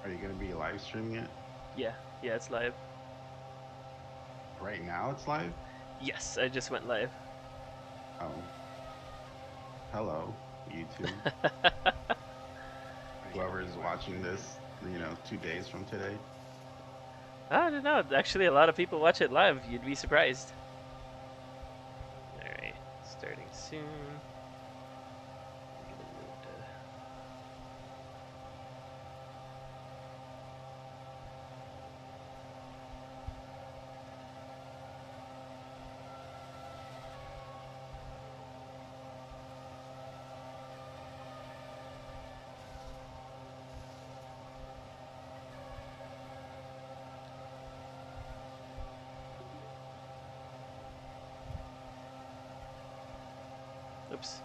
Are you gonna be live streaming it? Yeah, yeah, it's live. Right now it's live? Yes, I just went live. Oh, hello, YouTube. Whoever is watching this, 2 days from today. I don't know. Actually, a lot of people watch it live. You'd be surprised. Alright, starting soon. Oops.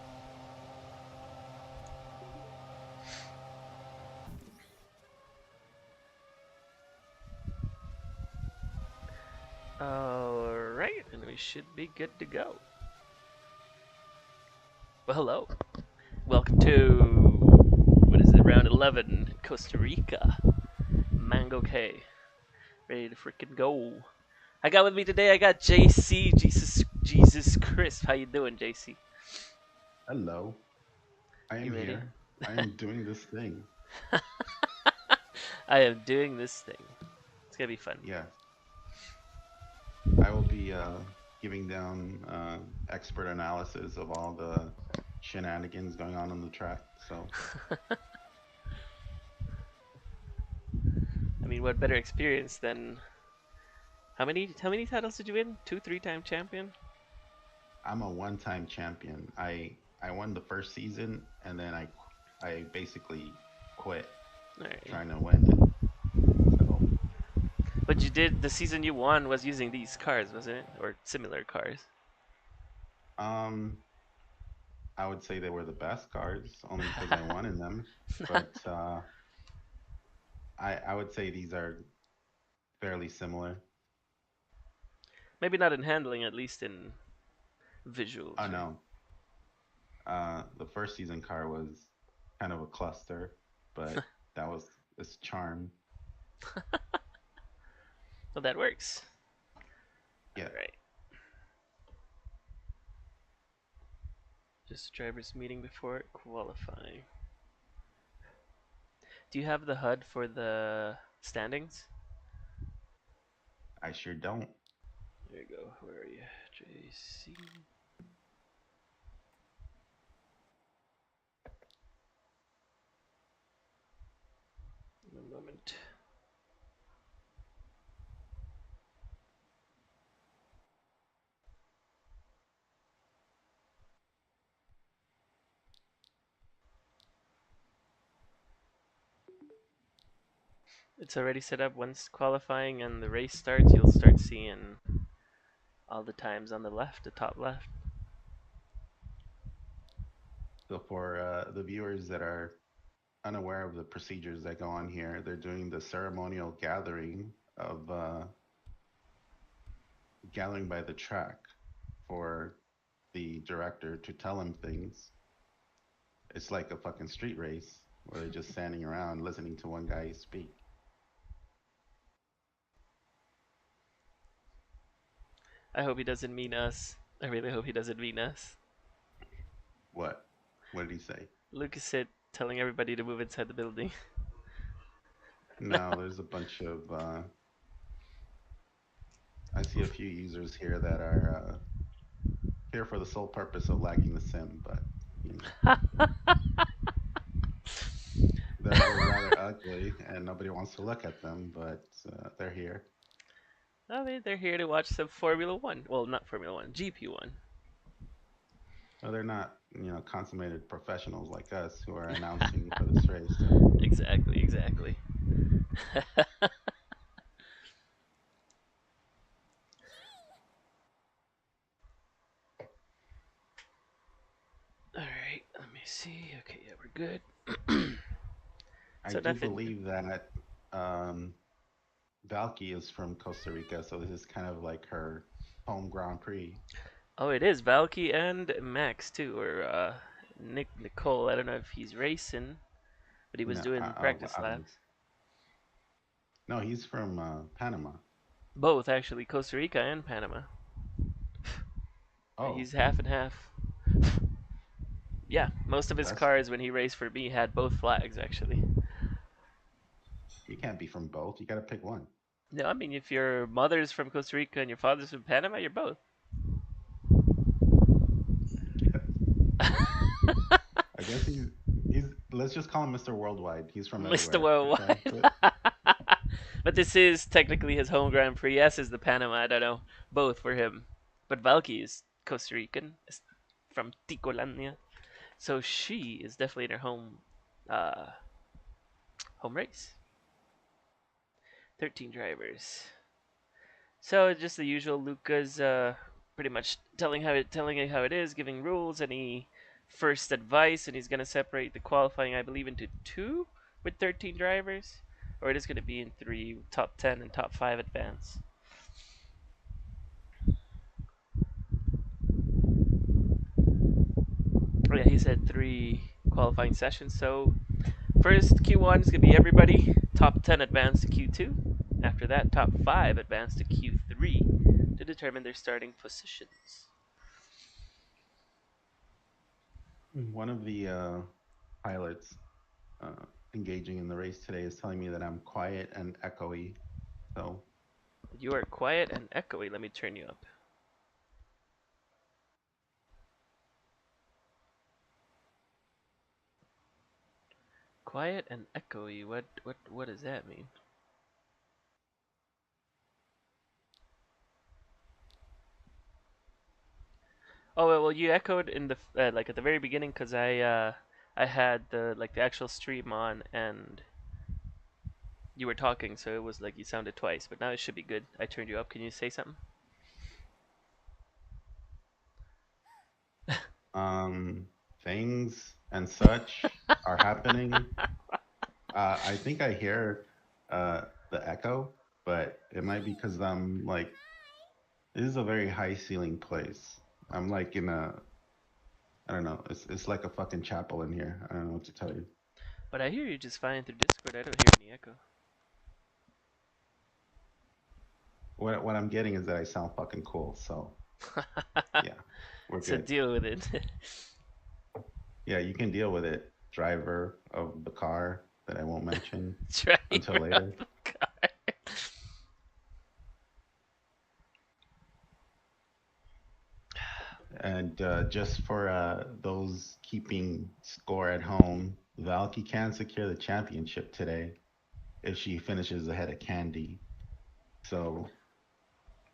Alright, and we should be good to go. Well, hello. Welcome to, what is it, round 11, Costa Rica. Mango K. Ready to freaking go. I got with me today, I got JC, Jesus Christ. How you doing, JC? Hello, I am You ready? here. I am doing this thing. I am doing this thing. It's gonna be fun. Yes, I will be giving down expert analysis of all the shenanigans going on the track. So I mean, what better experience than how many titles did you win? Two, three-time champion. I'm a one-time champion. I won the first season, and then I basically quit All right. trying to win it. So But you did the season you won was using these cars, wasn't it, or similar cars? um, I would say they were the best cards only because I won in them. But I would say these are fairly similar. Maybe not in handling, at least in Oh visuals, right? no, the first season car was kind of a cluster, but that was its charm. Well, that works. Yeah, All right. Just drivers meeting before qualifying. Do you have the HUD for the standings? I sure don't. There you go. Where are you, JC? In a moment. It's already set up. Once qualifying and the race starts, you'll start seeing all the times on the left, the top left. So for the viewers that are unaware of the procedures that go on here, they're doing the ceremonial gathering by the track for the director to tell him things. It's like a fucking street race where they're just standing around listening to one guy speak. I hope he doesn't mean us. I really hope he doesn't mean us. What? What did he say? Lucas said telling everybody to move inside the building. No, there's a bunch of. I see a few users here that are here for the sole purpose of lagging the sim, but you know they're rather ugly and nobody wants to look at them, but they're here. I mean, they're here to watch some Formula One. Well, not Formula One, GP1. Well, they're not consummated professionals like us who are announcing for this race. Exactly, exactly. All right, let me see. Okay, yeah, we're good. I So do nothing. believe that um, Valky is from Costa Rica, so this is kind of like her home Grand Prix. Oh, it is Valky and Max too, or Nicole. I don't know if he's racing, but he was No, doing practice I don't think laps. No, he's from Panama. Both, actually, Costa Rica and Panama. Oh, He's half and half. Yeah, most of his that's cars when he raced for me had both flags, actually. you can't be from both. You got to pick one. No, I mean, if your mother's from Costa Rica and your father's from Panama, you're both. I guess he's. Let's just call him Mr. Worldwide. He's from Mr. everywhere. Okay, Worldwide. But this is technically his home Grand Prix. Yes, is the Panama. I don't know. Both for him. But Valky is Costa Rican, from Ticolandia. So she is definitely in her uh, home race. 13 drivers. So just the usual. Luca's pretty much telling you how it is, giving rules, any first advice, and he's gonna separate the qualifying, I believe, into two with 13 drivers, or it is gonna be in three: top 10 and top 5 advance. Oh yeah, he said three qualifying sessions. So first Q1 is gonna be everybody. Top 10 advance to Q2. After that, top 5 advance to Q3 to determine their starting positions. one of the pilots engaging in the race today is telling me that I'm quiet and echoey. So You are quiet and echoey. Let me turn you up. Quiet and echoey. What does that mean? Oh well, you echoed in the like at the very beginning because I had the actual stream on and you were talking, so it was like you sounded twice. But now it should be good. I turned you up. Can you say something? um, things and such are happening. I think I hear the echo, but it might be because I'm like this is a very high ceiling place. I'm like in a I don't know. It's like a fucking chapel in here. I don't know what to tell you. But I hear you just fine through Discord. I don't hear any echo. What I'm getting is that I sound fucking cool. So yeah, we're So good. deal with it. Yeah, you can deal with it, driver of the car that I won't mention until Driver of later. the car. And just for those keeping score at home, Valky can secure the championship today if she finishes ahead of Candy. So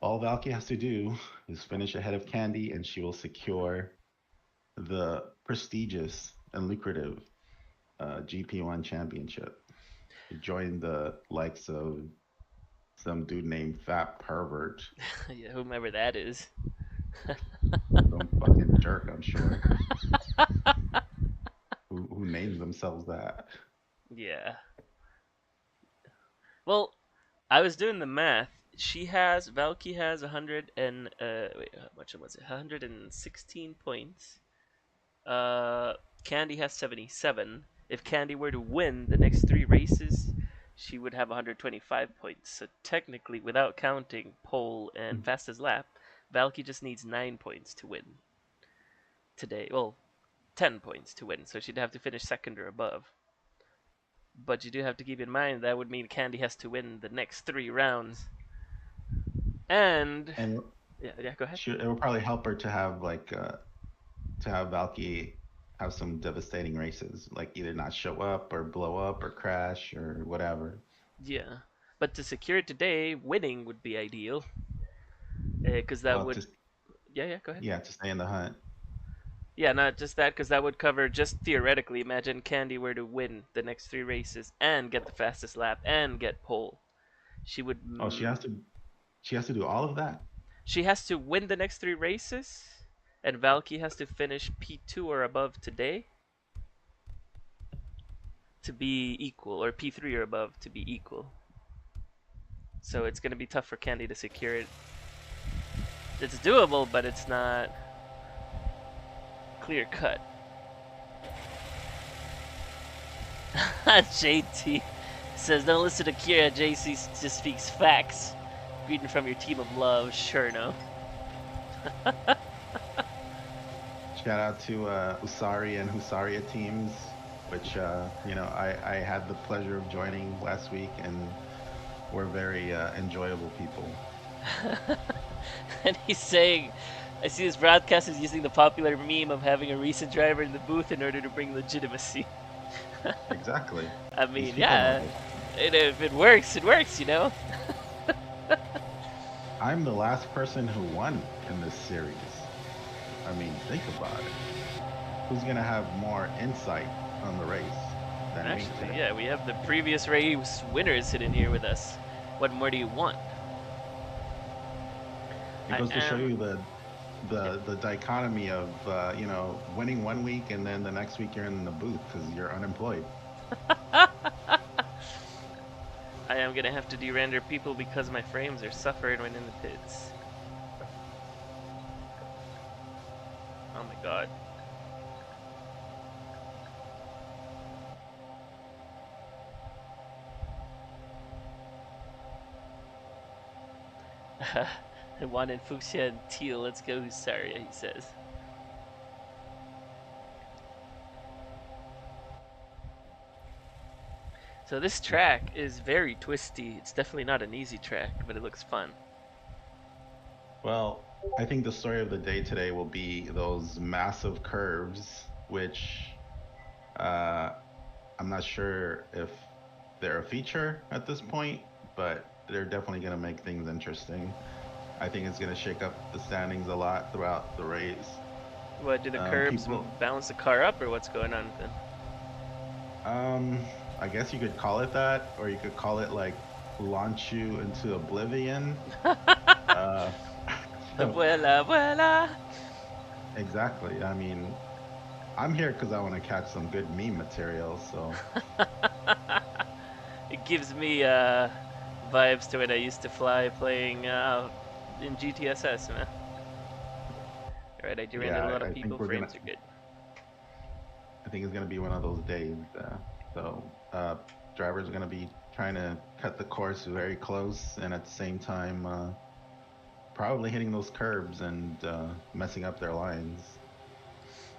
all Valky has to do is finish ahead of Candy, and she will secure the prestigious and lucrative GP1 championship. Join the likes of some dude named Fat Pervert, Yeah, whomever that is. some fucking jerk, I'm sure, who names themselves that. Yeah. Well, I was doing the math. Valky has 100 and wait, how much was it? 116 points. Uh, Candy has 77. If Candy were to win the next three races, she would have 125 points. So technically, without counting pole and fastest lap, Valky just needs 9 points to win today. Well, 10 points to win, so she'd have to finish second or above. But you do have to keep in mind that would mean Candy has to win the next three rounds. And And yeah, go ahead. it will probably help her to have to have Valky have some devastating races, like either not show up or blow up or crash or whatever. Yeah, but to secure it today, winning would be ideal. Because that Well, would, just yeah, go ahead. yeah, to stay in the hunt. Yeah, not just that, because that would cover just theoretically. Imagine Candy were to win the next three races and get the fastest lap and get pole. She would. Oh, she has to do all of that. She has to win the next three races, and Valky has to finish P2 or above today to be equal, or P3 or above to be equal. So it's going to be tough for Candy to secure it. It's doable, but it's not clear cut. JT says, don't listen to Kira. JC just speaks facts. Reading from your team of love. Sure, no. Shout out to Usari and Husaria teams, which I had the pleasure of joining last week, and were very enjoyable people. And he's saying, I see this broadcast is using the popular meme of having a recent driver in the booth in order to bring legitimacy. Exactly. I These mean, people know yeah, this. if it works, it works, you know? I'm the last person who won in this series. I mean, think about it. Who's gonna have more insight on the race than me Actually, today? yeah, we have the previous race winners sitting here with us. What more do you want? It I goes to show am. you the dichotomy of winning one week and then the next week you're in the booth because you're unemployed. I am gonna have to de-render people because my frames are suffering when in the pits. Oh my god. One in fuchsia and teal. Let's go, Husaria, he says. So this track is very twisty. It's definitely not an easy track, but it looks fun. Well, I think the story of the day today will be those massive curves, which uh, I'm not sure if they're a feature at this point, but they're definitely going to make things interesting. I think it's going to shake up the standings a lot throughout the race. What, do the curbs People, balance the car up, or what's going on with um, I guess you could call it that, or you could call it like launch you into oblivion. them? Uh, so Abuela, abuela! exactly. I mean, I'm here because I want to catch some good meme material. So It gives me vibes to when I used to fly playing in GTSS, man. Alright, I yeah, de-rendered a lot of I think people. we're gonna. Frames are good. I think it's gonna be one of those days. So drivers are gonna be trying to cut the course very close, and at the same time, probably hitting those curbs and messing up their lines.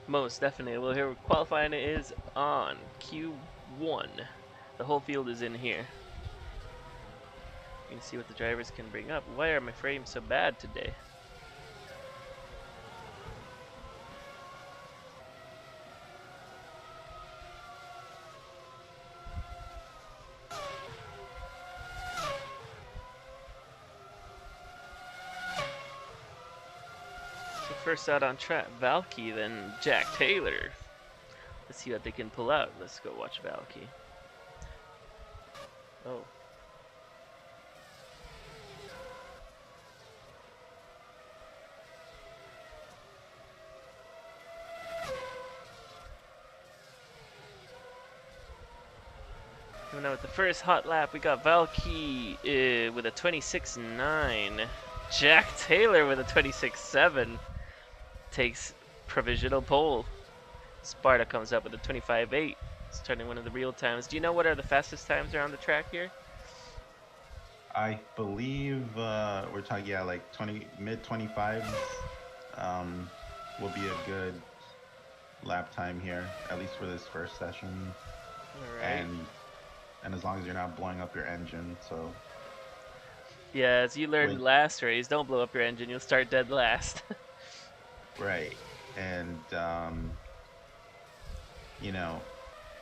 Most definitely. Well, here qualifying is on Q1. The whole field is in here. You can see what the drivers can bring up. Why are my frames so bad today? So first out on track, Valky, then Jack Taylor. Let's see what they can pull out. Let's go watch Valky. Oh. Coming out with the first hot lap, we got Valky with a 26.9. Jack Taylor with a 26.7 takes provisional pole. Sparta comes up with a 25.8. Starting one of the real times. Do you know what are the fastest times around the track here? I believe we're talking like 20 mid 25s will be a good lap time here, at least for this first session, All right. and as long as you're not blowing up your engine. So Yeah, as you learned with last race, don't blow up your engine. You'll start dead last. right, and you know,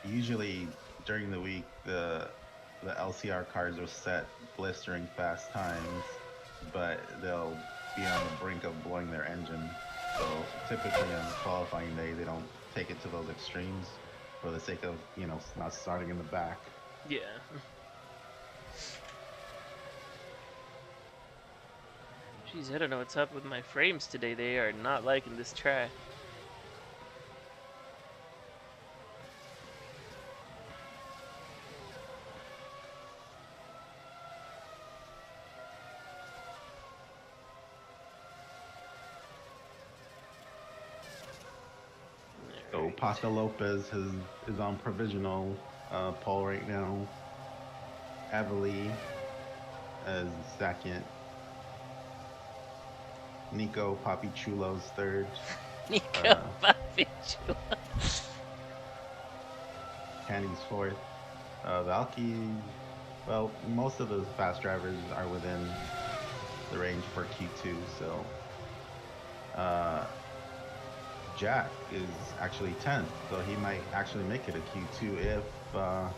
usually during the week the LCR cars are set blistering fast times, but they'll be on the brink of blowing their engine. So typically on qualifying day, they don't take it to those extremes for the sake of not starting in the back. Yeah. Jeez, I don't know what's up with my frames today. They are not liking this track. So Alright. Paco Lopez is on provisional pole right now. Evely as second. Nico Papichulo's third. Nico Uh, Papichula. Candy's fourth. Valky, well, most of the fast drivers are within the range for Q2, so uh, Jack is actually 10th, so he might actually make it a Q2 uh,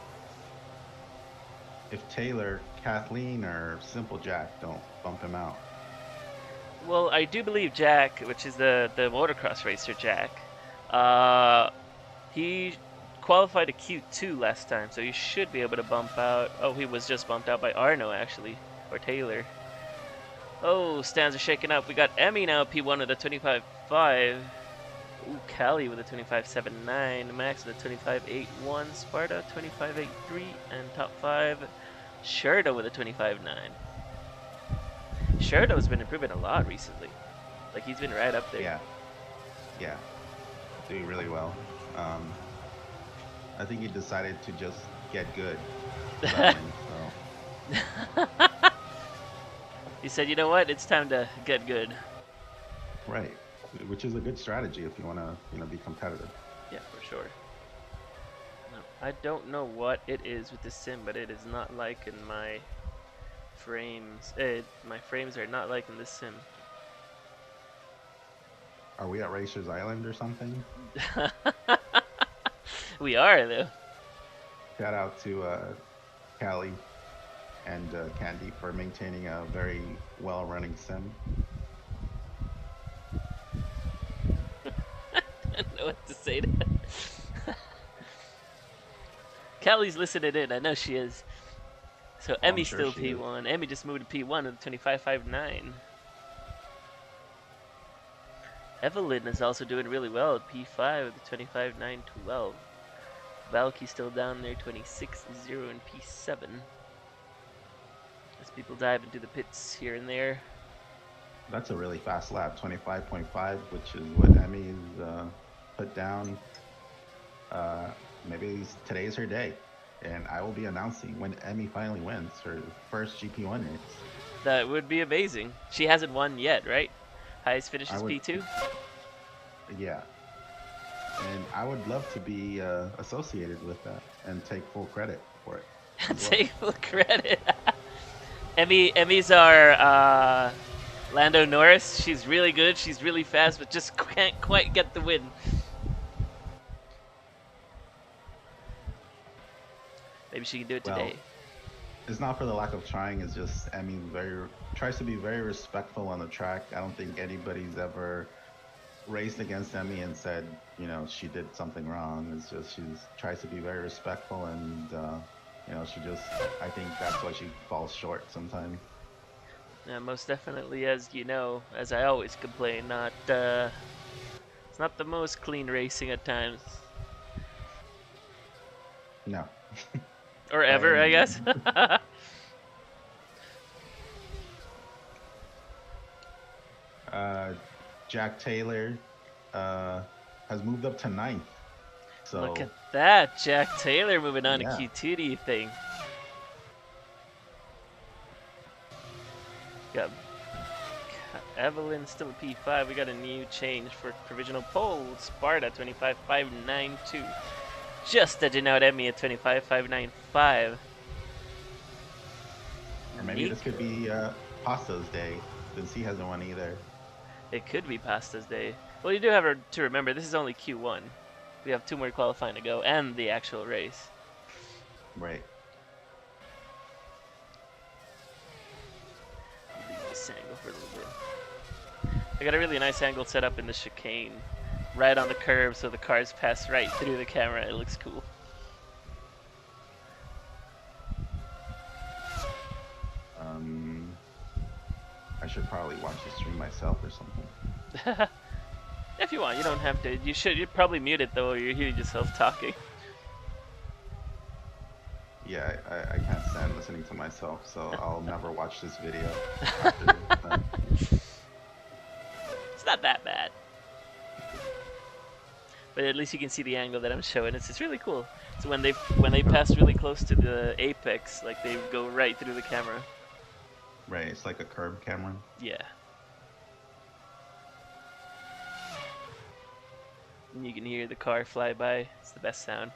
if Taylor, Kathleen, or Simple Jack don't bump him out. Well, I do believe Jack, which is the motocross racer Jack, uh, he qualified a Q2 last time, so he should be able to bump out. Oh, he was just bumped out by Arno, actually, or Taylor. Oh, stands are shaking up. We got Emmy now, P1 with a 25.5. Ooh, Callie with a 25.79. Max with a 25.81. Sparta 25.83. And top 5, Sherda with a 25.9. Sherda's been improving a lot recently. Like, he's been right up there. Yeah, yeah, doing really well. I think he decided to just get good suddenly. So He said, you know what? It's time to get good. right, which is a good strategy if you want to, be competitive. Yeah, for sure. No, I don't know what it is with this sim, but it is not liking my frames. My frames are not liking this sim. Are we at Racers Island or something? We are, though. Shout out to Callie and Candy for maintaining a very well-running sim. I don't know what to say to that. Callie's listening in. I know she is. So Oh, I'm Emmy's sure still she is. P1. Emmy just moved to P1 with 25.59. Evelyn is also doing really well at P5 with 25.912. Valky's still down there, 26.0 in P7. As people dive into the pits here and there. That's a really fast lap, 25.5, which is what Emmy's put down. Maybe today's her day, and I will be announcing when Emmy finally wins her first GP1 race. That would be amazing. She hasn't won yet, right? Highest finish I is would, P2? yeah, and I would love to be associated with that and take full credit for it as well. Take full credit. Emmy's our Lando Norris. She's really good. She's really fast, but just can't quite get the win. Maybe she can do it Well, today. it's not for the lack of trying. It's just Emmy tries to be very respectful on the track. I don't think anybody's ever raced against Emmy and said, she did something wrong. It's just she tries to be very respectful, and I think that's why she falls short sometimes. Yeah, most definitely, as you know, as I always complain, it's not the most clean racing at times, No, or by ever, any I guess. means. uh, Jack Taylor has moved up to ninth. So Look at that, Jack Taylor moving on to yeah, Q2. Do you think? Got Evelyn still at P5. We got a new change for provisional pole. Sparta 25.592. Just edging out Emmy at 25.595. or maybe this could be Pasta's day since he hasn't won either. It could be Pasta's day. Well, you do have to remember this is only Q1. We have 2 more qualifying to go and the actual race. Right. Leave this angle for a little bit. I got a really nice angle set up in the chicane, right on the curb, so the cars pass right through the camera. It looks cool. I should probably watch the stream myself or something. If you want, you don't have to. You'd probably mute it though, or you hear yourself talking. Yeah, I can't stand listening to myself, so I'll never watch this video after that. It's not that bad. but at least you can see the angle that I'm showing. It's really cool. So when they pass really close to the apex, like they go right through the camera. Right, it's like a curved camera. Yeah. And you can hear the car fly by. It's the best sound.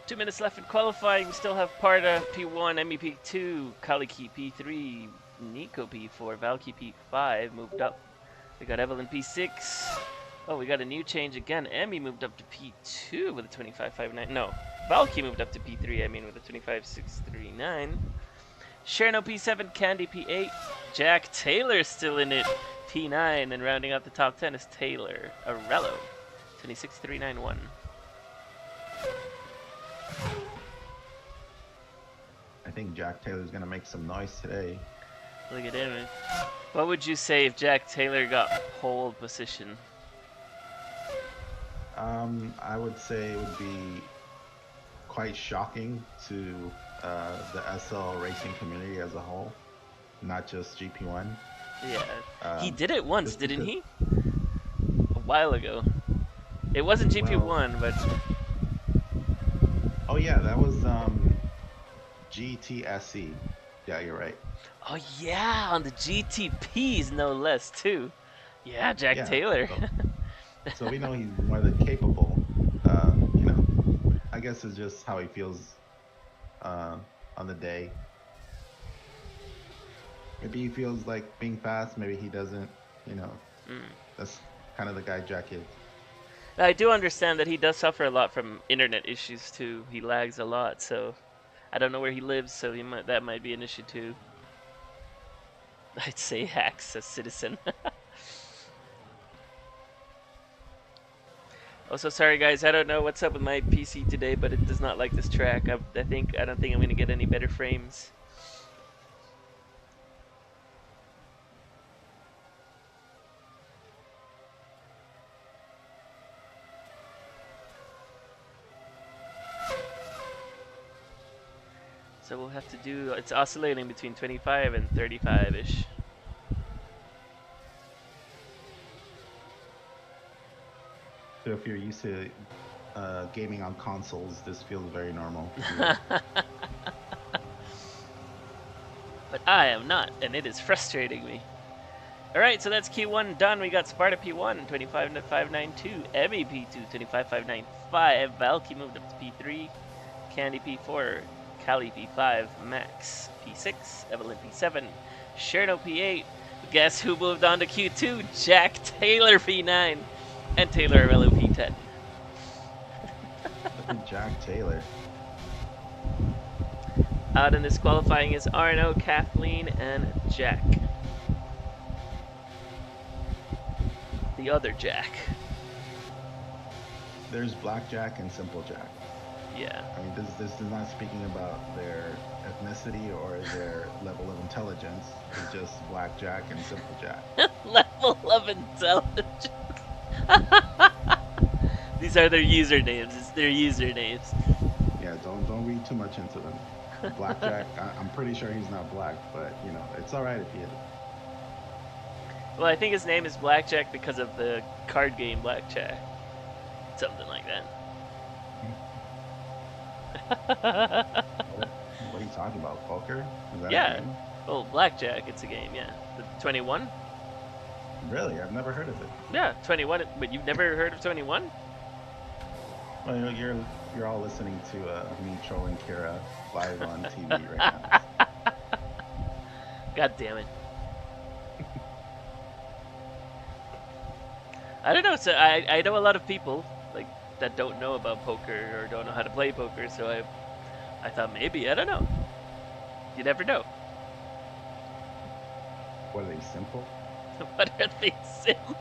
Two minutes left in qualifying. We still have Parta P1, Emmy P2, Kaliki P3, Nico P4, Valky P5 moved up. We got Evelyn P6. Oh, we got a new change again. Emmy moved up to P2 with a 25.59. No, Valky moved up to P3, I mean, with a 25.639. Cherno P7, Candy P8. Jack Taylor still in it, P9. And rounding out the top 10 is Taylor Arello, 26.391. I think Jack Taylor's gonna make some noise today. Look at him. What would you say if Jack Taylor got pole position? I would say it would be quite shocking to the SL racing community as a whole, not just GP1. Yeah, he did it once, didn't because, he? A while ago. It wasn't GP1, but oh yeah, that was GTSE. Yeah, you're right. oh yeah, on the GTPs no less too. Yeah, Jack Yeah, Taylor. so we know he's more than capable. You know, I guess it's just how he feels on the day. Maybe he feels like being fast. Maybe he doesn't. You know, that's kind of the guy Jack is. I do understand that he does suffer a lot from internet issues too. He lags a lot, so I don't know where he lives, so that might be an issue too. I'd say hacks as citizen. Also, sorry guys, I don't know what's up with my PC today, but it does not like this track. I don't think I'm gonna get any better frames. So we'll have to do, it's oscillating between 25 and 35-ish. So if you're used to gaming on consoles, this feels very normal. But I am not, and it is frustrating me. Alright, so that's Q1 done. We got Sparta P1, 25.592, Emmy P2, 25.595, Valky moved up to P3, Candy P4, Kali P5, Max P6, Evelyn P7, Cherno P8. Guess who moved on to Q2? Jack Taylor P9, and Taylor Arello P10. Look at Jack Taylor. Out in this qualifying is Arno, Kathleen, and Jack. The other Jack. There's Blackjack and Simple Jack. Yeah. I mean, this is not speaking about their ethnicity or their level of intelligence. It's just Blackjack and Simple Jack. Level of intelligence. These are their usernames. It's their usernames. Yeah, don't read too much into them. Blackjack, I'm pretty sure he's not black, but you know, it's all right if he is. Well, I think his name is Blackjack because of the card game Blackjack. Something like that. What are you talking about? Poker? Is that Yeah. a game? Oh, Blackjack, it's a game, yeah. The 21? Really? I've never heard of it. Yeah, 21. But you've never heard of 21? Well, you know, you're all listening to me trolling Kira live on TV right now. God damn it. I don't know. So I know a lot of people like that don't know about poker or don't know how to play poker. So I thought maybe, I don't know. You never know. What are they, simple? What are they simple?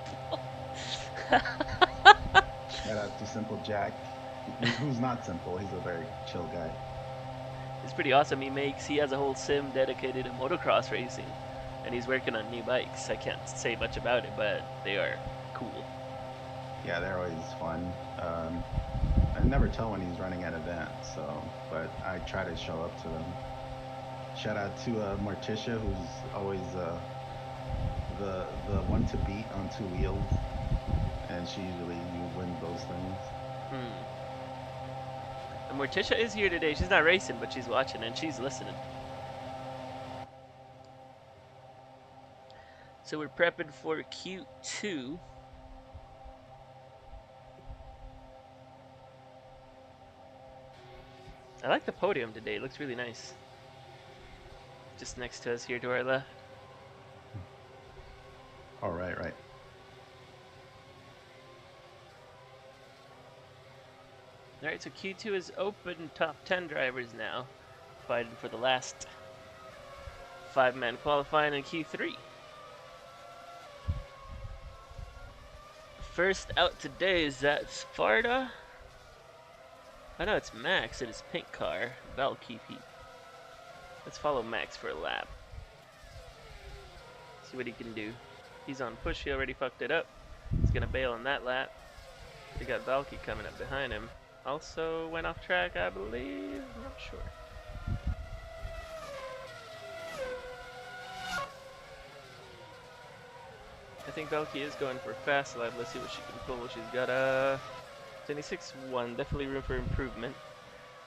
Shout out to Simple Jack. Who's not simple? He's a very chill guy. It's pretty awesome. He has a whole sim dedicated to motocross racing, and he's working on new bikes. I can't say much about it, but they are cool. Yeah, they're always fun. I can never tell when he's running at events. So, but I try to show up to them. Shout out to Morticia, who's always the one to beat on two wheels, and she usually wins those things. Hmm. And Morticia is here today. She's not racing, but she's watching and she's listening. So we're prepping for Q2. I like the podium today. It looks really nice. Just next to us here to our left. Oh, right, right. Alright, so Q2 is open. Top 10 drivers now. Fighting for the last 5-man qualifying in Q3. First out today is that Sparta. I know it's Max in his pink car. Valky. Let's follow Max for a lap. See what he can do. He's on push. He already fucked it up. He's gonna bail on that lap. They got Valky coming up behind him. Also went off track, I believe. I'm not sure. I think Valky is going for a fast lap. Let's see what she can pull. She's got a 26.1. Definitely room for improvement.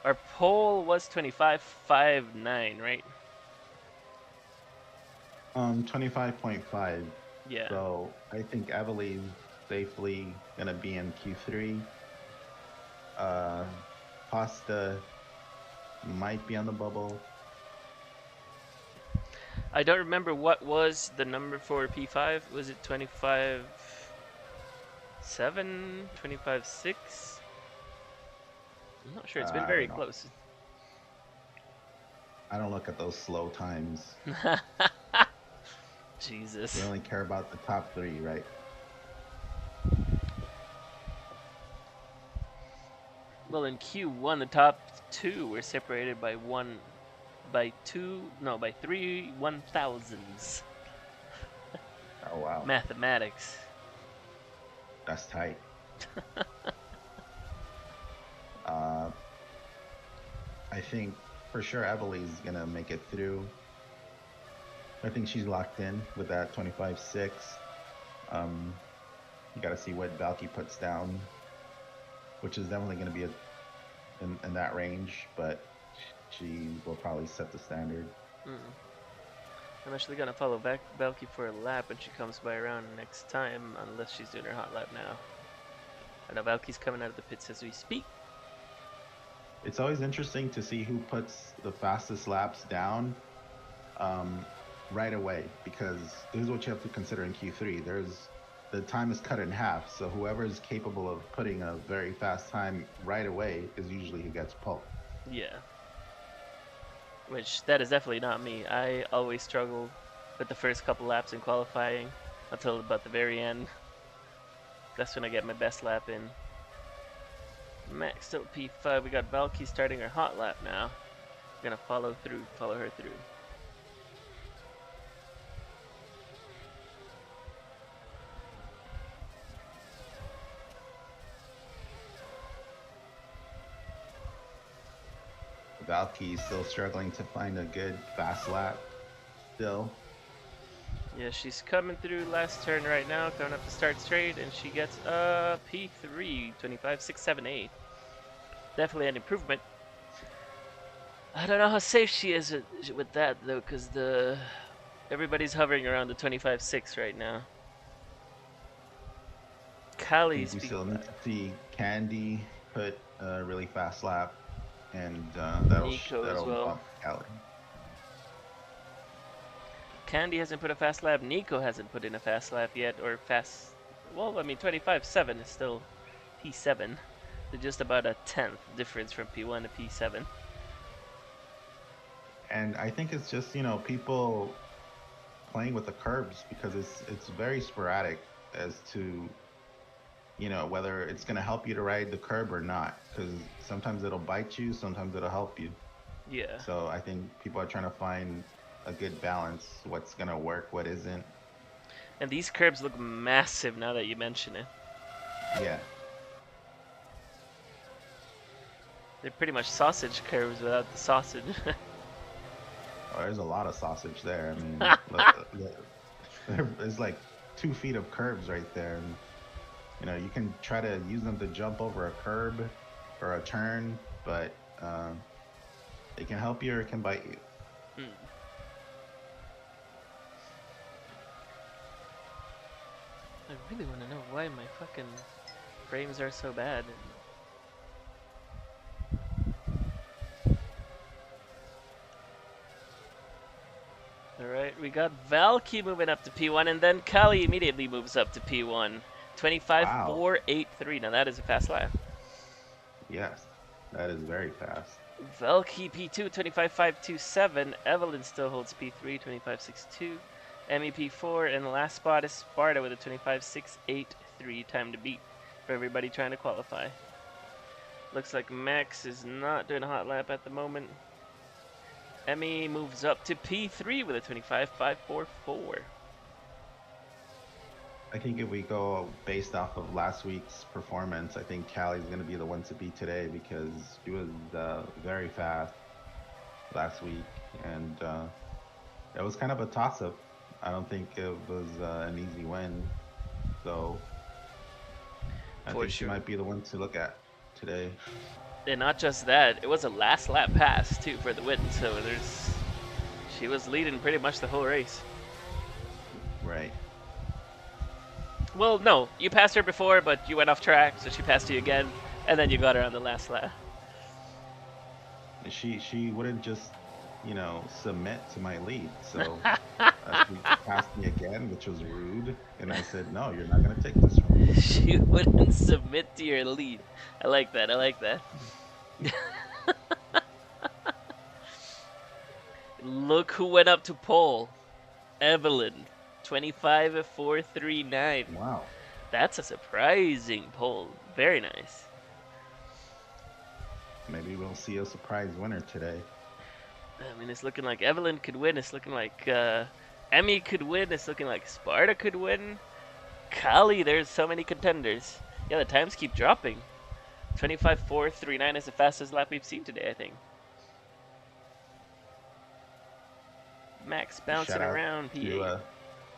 Our pole was 25.59, right? 25.5. Yeah. So I think Evelyn's safely gonna be in Q3. Pasta might be on the bubble. I don't remember what was the number for P5. Was it 25.7? 25.6? I'm not sure. It's been I very don't know. close. I don't look at those slow times. Jesus. We only care about the top three, right? Well, in Q1, the top two were separated by by 3 1,000s. Oh wow, Mathematics. that's tight. uh, I think for sure Evelyn's gonna make it through. I think she's locked in with that 25.6. You got to see what Valky puts down, which is definitely going to be in that range, but she will probably set the standard. I'm actually gonna follow back Valky for a lap when she comes by around next time, unless she's doing her hot lap now. I know Valky's coming out of the pits as we speak. It's always interesting to see who puts the fastest laps down right away, because this is what you have to consider in Q3. The time is cut in half, so whoever is capable of putting a very fast time right away is usually who gets pole. Yeah. Which, that is definitely not me. I always struggle with the first couple laps in qualifying until about the very end. That's when I get my best lap in. Max still P5. We got Valky starting her hot lap now. We're gonna follow her through. Valky's still struggling to find a good fast lap still. Yeah, she's coming through last turn right now, coming up the start straight, and she gets a P3, 25.678. Definitely an improvement. I don't know how safe she is with that though, because everybody's hovering around the 25.6 right now. I Kali's think we still need to see Candy put a really fast lap, and Nico as that'll well. bump Cali. Candy hasn't put a fast lap. Nico hasn't put in a fast lap yet, or fast. Well, I mean, 25.7 is still P7. They're just about a 10th difference from P1 to P7. And I think it's just people playing with the curbs, because it's very sporadic as to whether it's going to help you to ride the curb or not, because sometimes it'll bite you, sometimes it'll help you. Yeah. So I think people are trying to find a good balance, what's going to work, what isn't. And these curbs look massive now that you mention it. Yeah. They're pretty much sausage curves without the sausage. Oh, there's a lot of sausage there. I mean, there's like 2 feet of curbs right there, and you can try to use them to jump over a curb or a turn, but it can help you or it can bite you. Hmm. I really want to know why my fucking frames are so bad. Alright, we got Valky moving up to P1, and then Kali immediately moves up to P1. Wow. 25.483. Now that is a fast lap. Yes, that is very fast. Valky P2, 25.527. Evelyn still holds P3, 25.62. MEP 4, and the last spot is Sparta with a 25.683 time to beat for everybody trying to qualify. Looks like Max is not doing a hot lap at the moment. Emmy moves up to P3 with a 25.544. I think if we go based off of last week's performance, I think Callie's going to be the one to beat today because she was very fast last week, and it was kind of a toss-up. I don't think it was an easy win, so I For think she sure. might be the one to look at today. And not just that, it was a last lap pass too for the win. So she was leading pretty much the whole race. Right. Well, no, you passed her before, but you went off track, so she passed you again, and then you got her on the last lap. She wouldn't just submit to my lead, so she passed me again, which was rude, and I said, no, you're not going to take this from me. She wouldn't submit to your lead. I like that. I like that. Look who went up to pole. Evelyn, 25.439. Wow. That's a surprising pole. Very nice. Maybe we'll see a surprise winner today. I mean, it's looking like Evelyn could win. It's looking like Emmy could win. It's looking like Sparta could win. Kali, there's so many contenders. Yeah, the times keep dropping. 25.439 is the fastest lap we've seen today, I think. Max bouncing Shout out around, PA. to Go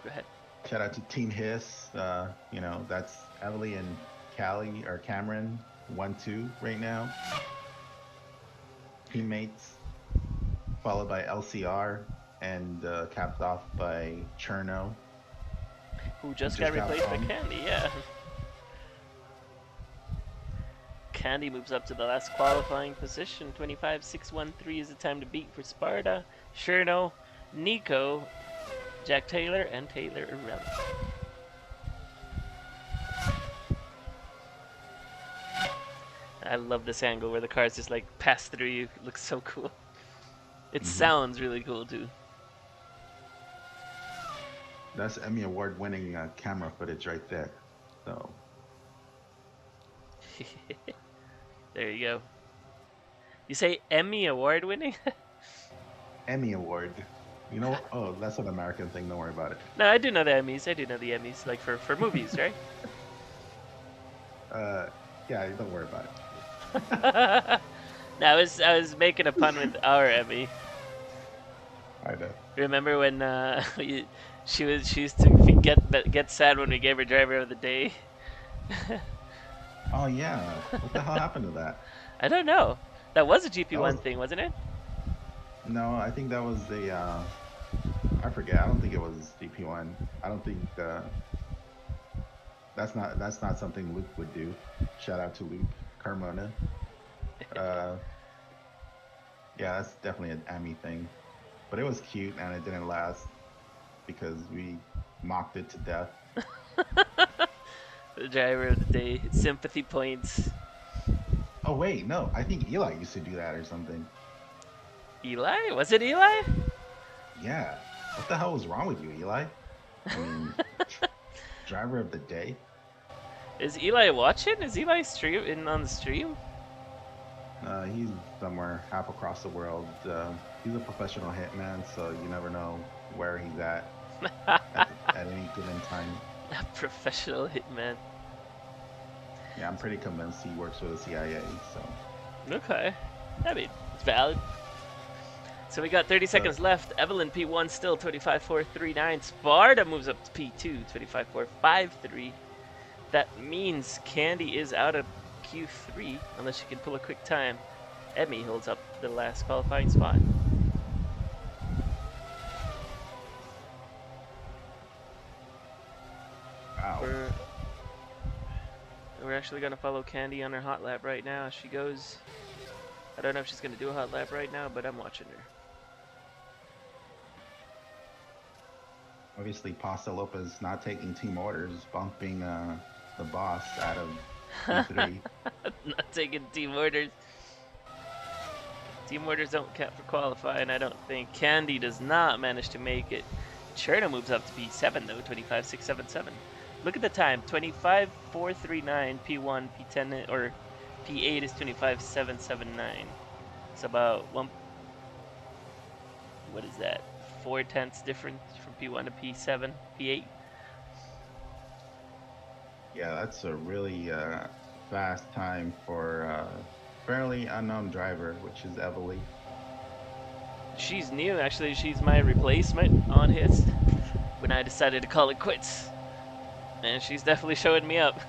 ahead. shout out to Team Hiss. That's Emily and Callie or Cameron 1-2 right now. Teammates, followed by LCR and capped off by Cherno. Who just got replaced by Candy, yeah. Candy moves up to the last qualifying position. 25.613 is the time to beat for Sparta, Cherno, Nico, Jack Taylor, and Taylor Irrelevant. I love this angle where the cars just like pass through you. It looks so cool. It sounds really cool too. That's Emmy Award winning camera footage right there. So there you go. You say Emmy Award winning? Emmy Award. Oh, that's an American thing. Don't worry about it. No, I do know the Emmys. I do know the Emmys, like for movies, right? Yeah, don't worry about it. No, I was making a pun with our Emmy. I know. Remember when she used to get sad when we gave her driver of the day? Oh yeah. What the hell happened to that? I don't know. That was a GP1 was, thing, wasn't it? No, I think that was the. I forget. I don't think it was GP1. I don't think that's not something Luke would do. Shout out to Luke Carmona. Yeah, that's definitely an Emmy thing. But it was cute and it didn't last because we mocked it to death. The driver of the day, sympathy points. Oh wait, no, I think Eli used to do that or something. Eli? Was it Eli? Yeah. What the hell was wrong with you, Eli? I mean, driver of the day. Is Eli watching? Is Eli streaming on the stream? He's somewhere half across the world. He's a professional hitman, so you never know where he's at any given time. A professional hitman. Yeah, I'm pretty convinced he works for the CIA. So. Okay. I mean, it's valid. So we got 30 So seconds left. Evelyn P1 still 25.439. Sparta moves up to P2 25.453. That means Candy is out of Q3 unless she can pull a quick time. Emmy holds up the last qualifying spot. wow. We're actually gonna follow Candy on her hot lap right now as she goes. I don't know if she's gonna do a hot lap right now, but I'm watching her. Obviously, Pasta Lopez not taking team orders, bumping the boss out of Q3. Not taking team orders. Team orders don't count for qualifying, I don't think. Candy does not manage to make it. Cherno moves up to P7 though, 25.677. Look at the time, 25.439. P1, P10, or P8 is 25.779. It's about one. What is that? 4/10 difference from P1 to P7, P8. Yeah, that's a really fast time for fairly unknown driver, which is Evely. She's new, actually. She's my replacement on his when I decided to call it quits. And she's definitely showing me up.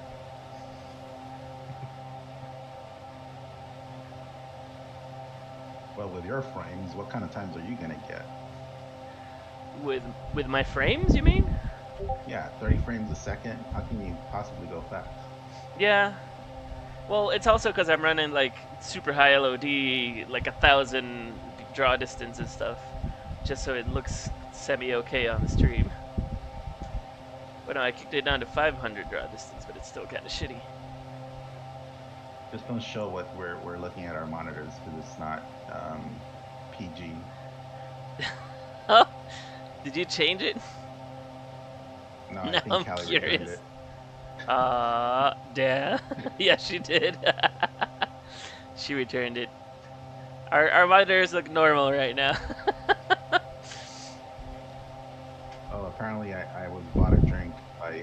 Well, with your frames, what kind of times are you gonna get? With my frames, you mean? Yeah, 30 frames a second. How can you possibly go fast? Yeah. Well, it's also because I'm running like super high LOD, like 1,000 draw distance and stuff, just so it looks semi-okay on the stream. But no, I kicked it down to 500 draw distance, but it's still kind of shitty. Just don't show what we're looking at our monitors because it's not PG. Oh, did you change it? No, I Now think I'm Callie returned curious. it. Yeah. Yeah, she did. She returned it. Our monitors look normal right now. Oh, apparently I was bought a drink by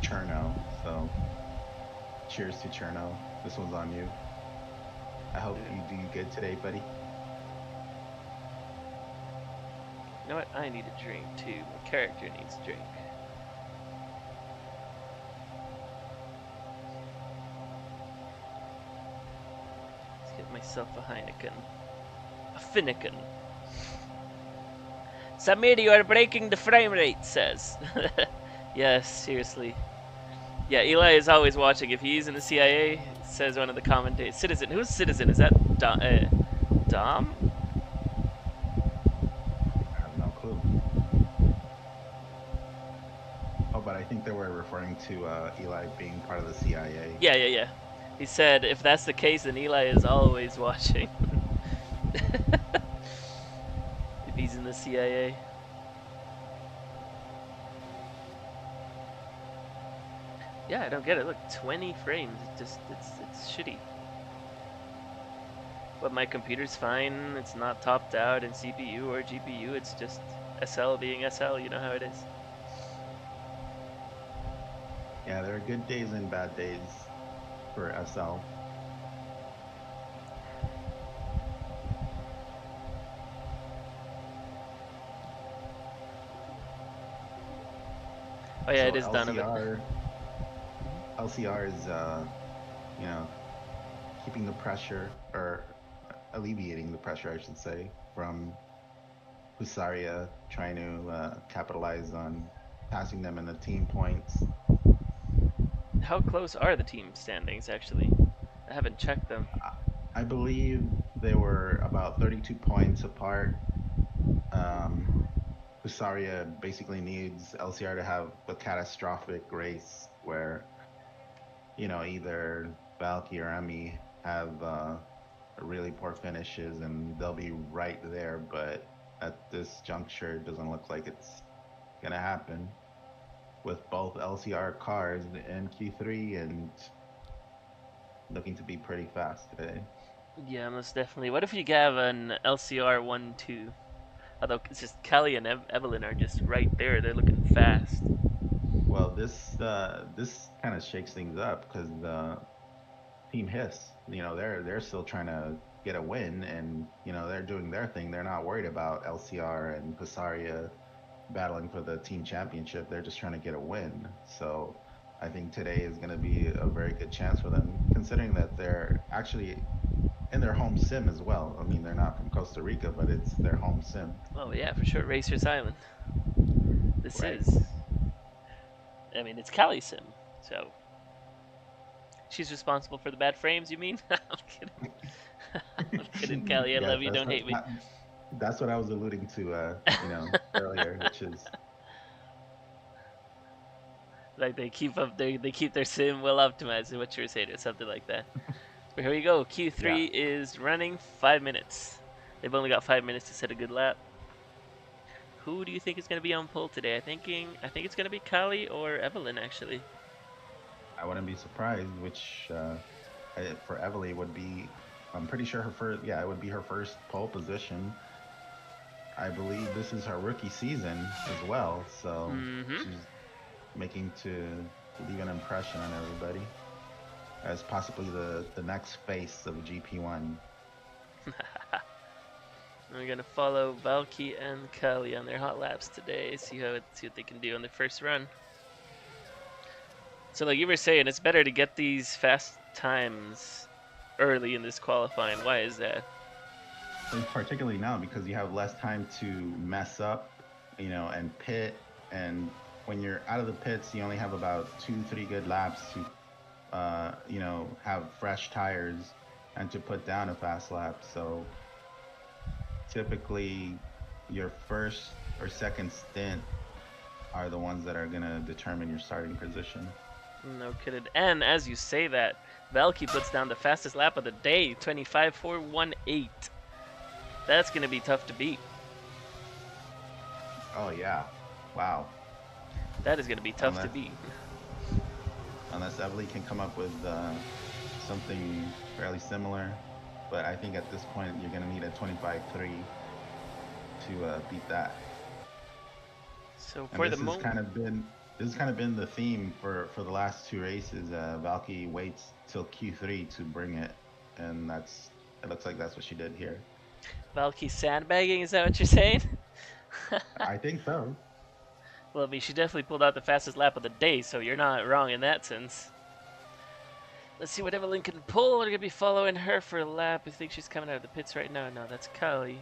Cherno, so cheers to Cherno. This one's on you. I hope you do good today, buddy. You know what? I need a drink too. My character needs a drink. Let's get myself a Heineken. A Finneken. Samir, you are breaking the frame rate, says. Yes, seriously. Yeah, Eli is always watching. If he's in the CIA, says one of the commentators. Citizen. Who's Citizen? Is that Dom? Dom? I have no clue. Oh, but I think they were referring to Eli being part of the CIA. Yeah. He said if that's the case, then Eli is always watching. If he's in the CIA. Yeah, I don't get it. Look, 20 frames. It's shitty. But my computer's fine. It's not topped out in CPU or GPU. It's just SL being SL. You know how it is. Yeah, there are good days and bad days for SL. Oh yeah, So it is Donovan. LCR is you know, keeping the pressure or alleviating the pressure, I should say, from Husaria trying to capitalize on passing them in the team points. How close are the team standings actually? I haven't checked them. I believe they were about 32 points apart. Husaria basically needs LCR to have a catastrophic race where, you know, either Valky or Emmy have really poor finishes and they'll be right there. But at this juncture, it doesn't look like it's going to happen with both LCR cars in Q3 and looking to be pretty fast today. Yeah, most definitely. What if you have an LCR 1-2? Although it's just Kelly and Evelyn are just right there. They're looking fast. Well, this kind of shakes things up because Team Hiss. They're still trying to get a win, and they're doing their thing. They're not worried about LCR and Pasaria battling for the team championship. They're just trying to get a win. So I think today is going to be a very good chance for them, considering that they're actually in their home sim as well. I mean, they're not from Costa Rica, but it's their home sim, Oh yeah, for sure. Racers Island. This right? is. I mean, it's Cali Sim, so she's responsible for the bad frames. You mean? I'm kidding. I'm kidding, Cali. I Yes, love you. Don't hate me. that's what I was alluding to, earlier, which is Like they keep their sim well optimized. Is what you were saying, or something like that. But here we go. yeah. Q3 is running 5 minutes. They've only got 5 minutes to set a good lap. Who do you think is going to be on pole today? I think it's going to be Kali or Evelyn actually. I wouldn't be surprised, which for Evely would be, I'm pretty sure her first, yeah, it would be her first pole position. I believe this is her rookie season as well, so Mm-hmm. she's making to leave an impression on everybody as possibly the next face of GP1. We're gonna follow Valky and Kali on their hot laps today. See what they can do on their first run. So like you were saying, it's better to get these fast times early in this qualifying. Why is that? And particularly now because you have less time to mess up, and pit. And when you're out of the pits, you only have about 2, 3 good laps to, have fresh tires and to put down a fast lap. So typically, your first or second stint are the ones that are going to determine your starting position. No kidding. And as you say that, Valky puts down the fastest lap of the day, 25.418. That's gonna be tough to beat. Oh, yeah. Wow. That is gonna be tough to Unless, beat. unless Evely can come up with something fairly similar. But I think at this point, you're going to need a 25.3 to beat that. So And for the moment, this has kind of been the theme for the last two races. Valky waits till Q3 to bring it, and it looks like that's what she did here. Valky sandbagging, is that what you're saying? I think so. Well, I mean, she definitely pulled out the fastest lap of the day, so you're not wrong in that sense. Let's see what Evelyn can pull. We're gonna be following her for a lap. I think she's coming out of the pits right now. No, that's Kali.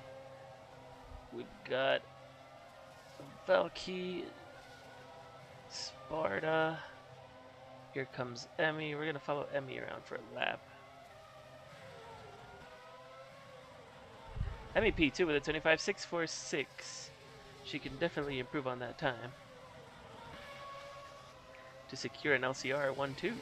We've got Valky, Sparta. Here comes Emmy. We're gonna follow Emmy around for a lap. Emmy P2 with a 25.646. She can definitely improve on that time to secure an LCR 1-2.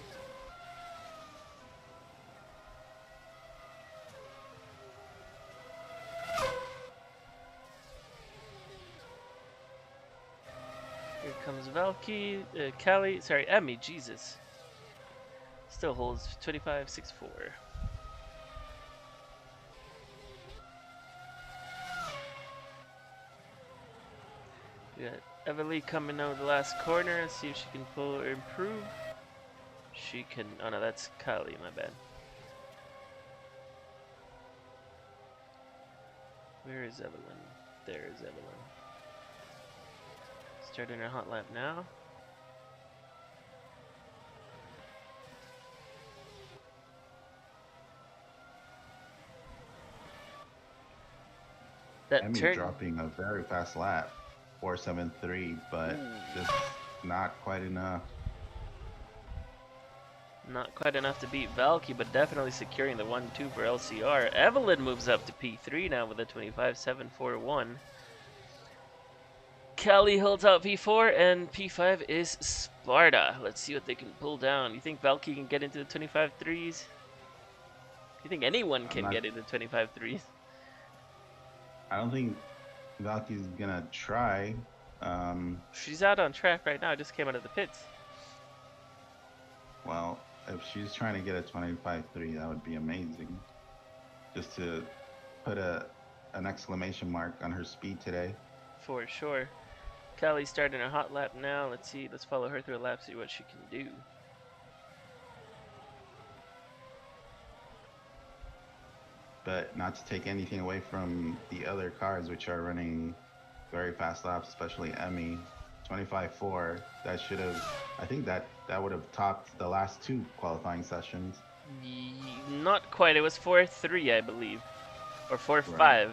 Here comes Valky, Emmy, Jesus. Still holds 25.64. We got Everly coming out of the last corner. Let's see if she can pull or improve. She can. Oh no, that's Kylie, my bad. Where is Evelyn? There is Evelyn. Starting her hot lap now. That Emmy turn. dropping a very fast lap, 4.73, but Ooh. just not quite enough. Not quite enough to beat Valky, but definitely securing the 1-2 for LCR. Evelyn moves up to P3 now with a 25.741. Kelly holds out P4, and P5 is Sparta. Let's see what they can pull down. You think Valky can get into the 25 threes? You think anyone can get into 25 threes? I don't think Valky's gonna try. She's out on track right now. Just came out of the pits. Well, if she's trying to get a 25.3, that would be amazing. Just to put an exclamation mark on her speed today. For sure. Kelly's starting her hot lap now. Let's see. Let's follow her through a lap, see what she can do. but not to take anything away from the other cars, which are running very fast laps, especially Emmy. 25.4. That should have, I think that would have topped the last two qualifying sessions. Not quite. It was 4-3, I believe, or Right. 4-5,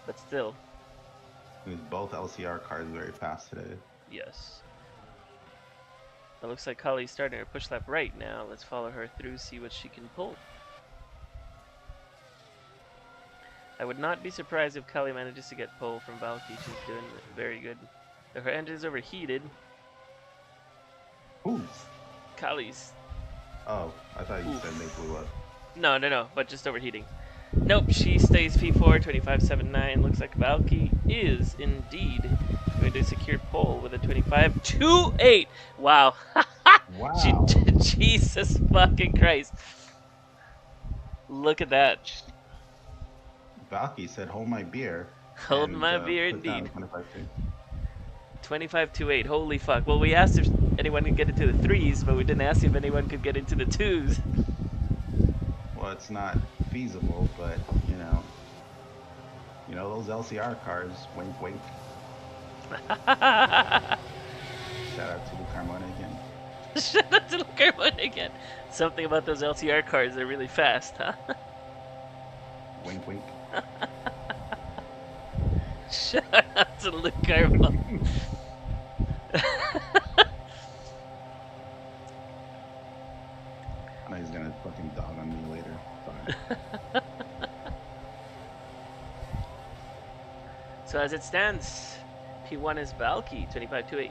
but still, It was both LCR cars very fast today. yes. It looks like Kali's starting her push lap right now. Let's follow her through, see what she can pull. I would not be surprised if Kali manages to get pole from Valky. She's doing very good. Her engine's overheated. Who's? Kali's. Oh, I thought you said they Oof. blew up. No, but just overheating. Nope, she stays P4, 25.79. Looks like Valky is indeed going to secure pole with a 25.28. Wow. she, Wow. Jesus fucking Christ. Look at that. Valky said, "Hold my beer," Hold and my beer, put down indeed. a 25-2. 25.28. Holy fuck. Well, we asked if anyone could get into the threes, but we didn't ask if anyone could get into the twos. Well, it's not feasible, but those LCR cars. Wink, wink. Shout out to the Carmona again. Shout out to Lucarmon again. Something about those LTR cars, they're really fast, huh? Wink, wink. Shout out to Lucarmon. I know he's gonna fucking dog on me later. Fine. So as it stands, P1 is Valky, 25.280.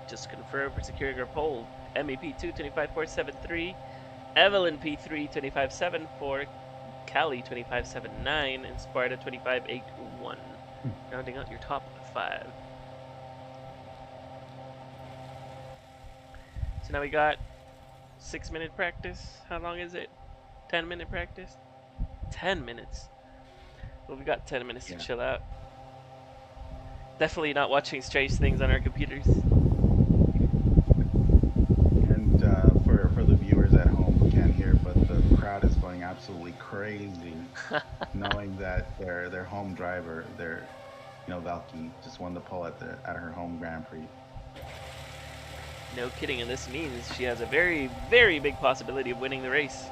Just confirmed for securing her pole. MEP2, 25.473. Evelyn P3, 25.74. Cali, 25.79. And Sparta, 25.81. Rounding out your top 5. So now we got 6-minute practice. How long is it? 10-minute practice? 10 minutes. Well, we got 10 minutes to Yeah. chill out. Definitely not watching strange things on our computers. And for the viewers at home who can't hear, but the crowd is going absolutely crazy, knowing that their home driver, Valky, just won the pole at her home Grand Prix. No kidding, and this means she has a very, very big possibility of winning the race.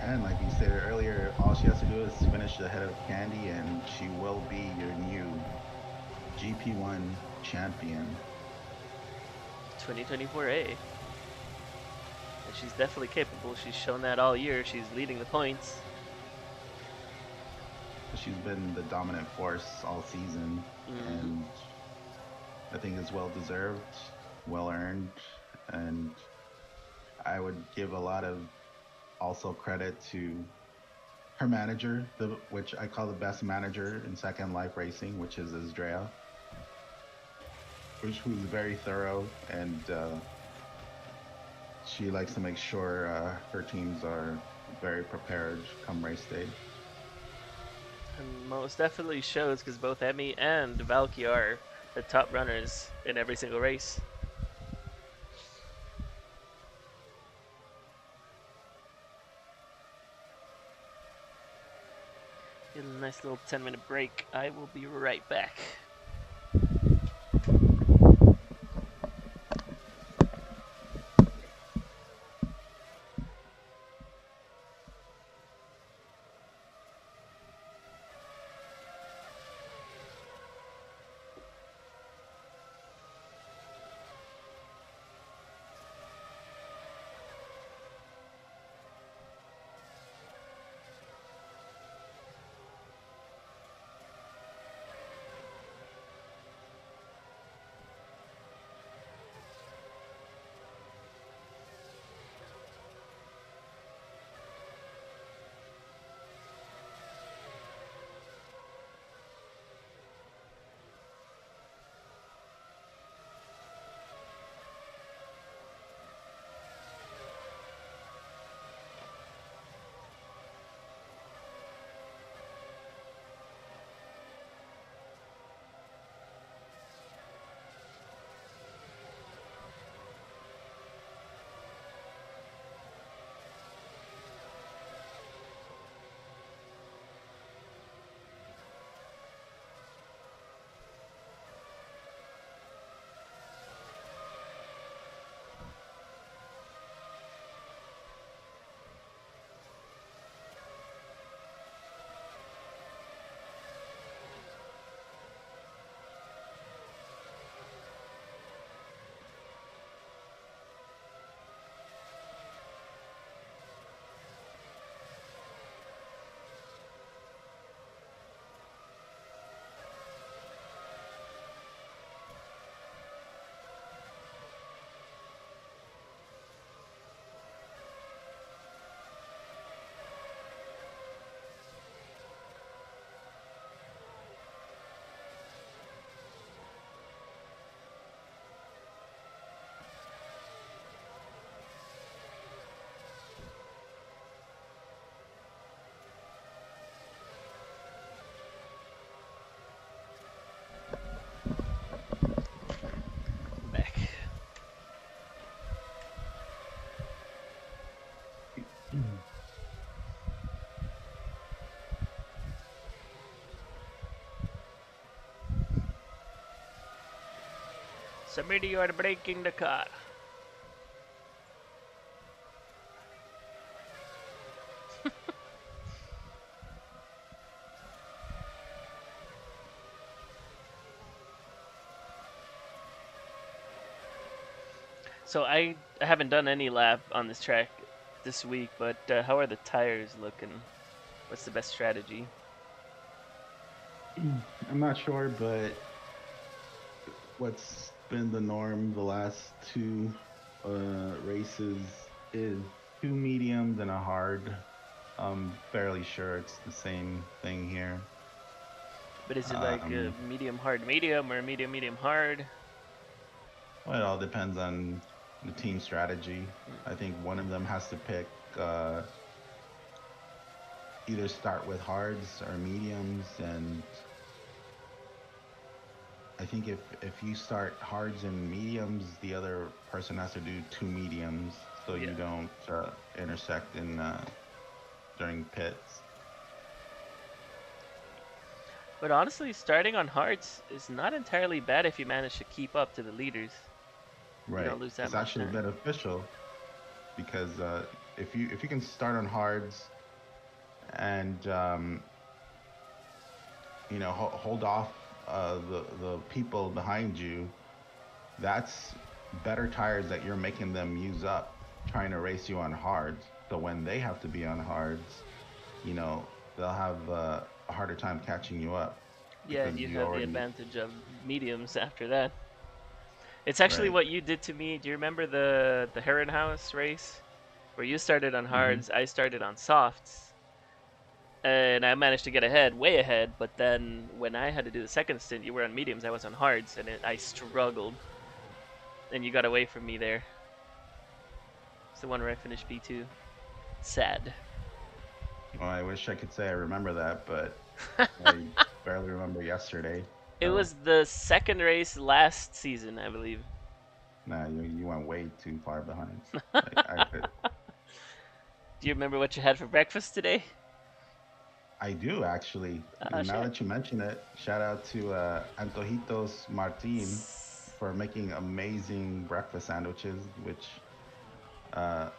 And like you said earlier, all she has to do is finish ahead of Candy, and she will be your new GP1 champion. 2024A. And she's definitely capable. She's shown that all year. She's leading the points. She's been the dominant force all season, and I think it's well deserved, well earned, and I would give a lot of also credit to her manager, which I call the best manager in Second Life Racing, which is Isdrea, who's very thorough, and she likes to make sure her teams are very prepared come race day. And most definitely shows because both Emmy and Valky are the top runners in every single race. Get a nice little 10-minute break. I will be right back. Somebody, you are breaking the car. So I haven't done any lap on this track this week, but how are the tires looking? What's the best strategy? I'm not sure, but what's been the norm the last two races is two mediums and a hard. I'm fairly sure it's the same thing here. But is it like Um, medium hard medium or medium medium hard? well, it all depends on the team strategy. I think one of them has to pick uh, either start with hards or mediums, and I think if you start hards and mediums, the other person has to do two mediums so Yeah. you don't intersect in during pits. But honestly, starting on hards is not entirely bad if you manage to keep up to the leaders. You don't Right. lose that It's much actually time. beneficial because if you can start on hards and hold off the people behind you, that's better tires that you're making them use up trying to race you on hards. So when they have to be on hards, they'll have a harder time catching you up Yeah, and because you you have the already advantage of mediums after that. It's actually right. what you did to me. Do you remember the Heron House race where you started on Hmm. hards, I started on softs, and I managed to get ahead, way ahead. But then when I had to do the second stint, you were on mediums, I was on hards, and I struggled, and you got away from me there. It's the one where I finished P2. Sad. Well, I wish I could say I remember that, but I barely remember yesterday. It So was the second race last season, I believe. nah, you went way too far behind. Like I could, Do you remember what you had for breakfast today? I do actually. Oh And now shit. that you mention it, shout out to Antojitos Martin for making amazing breakfast sandwiches, which uh,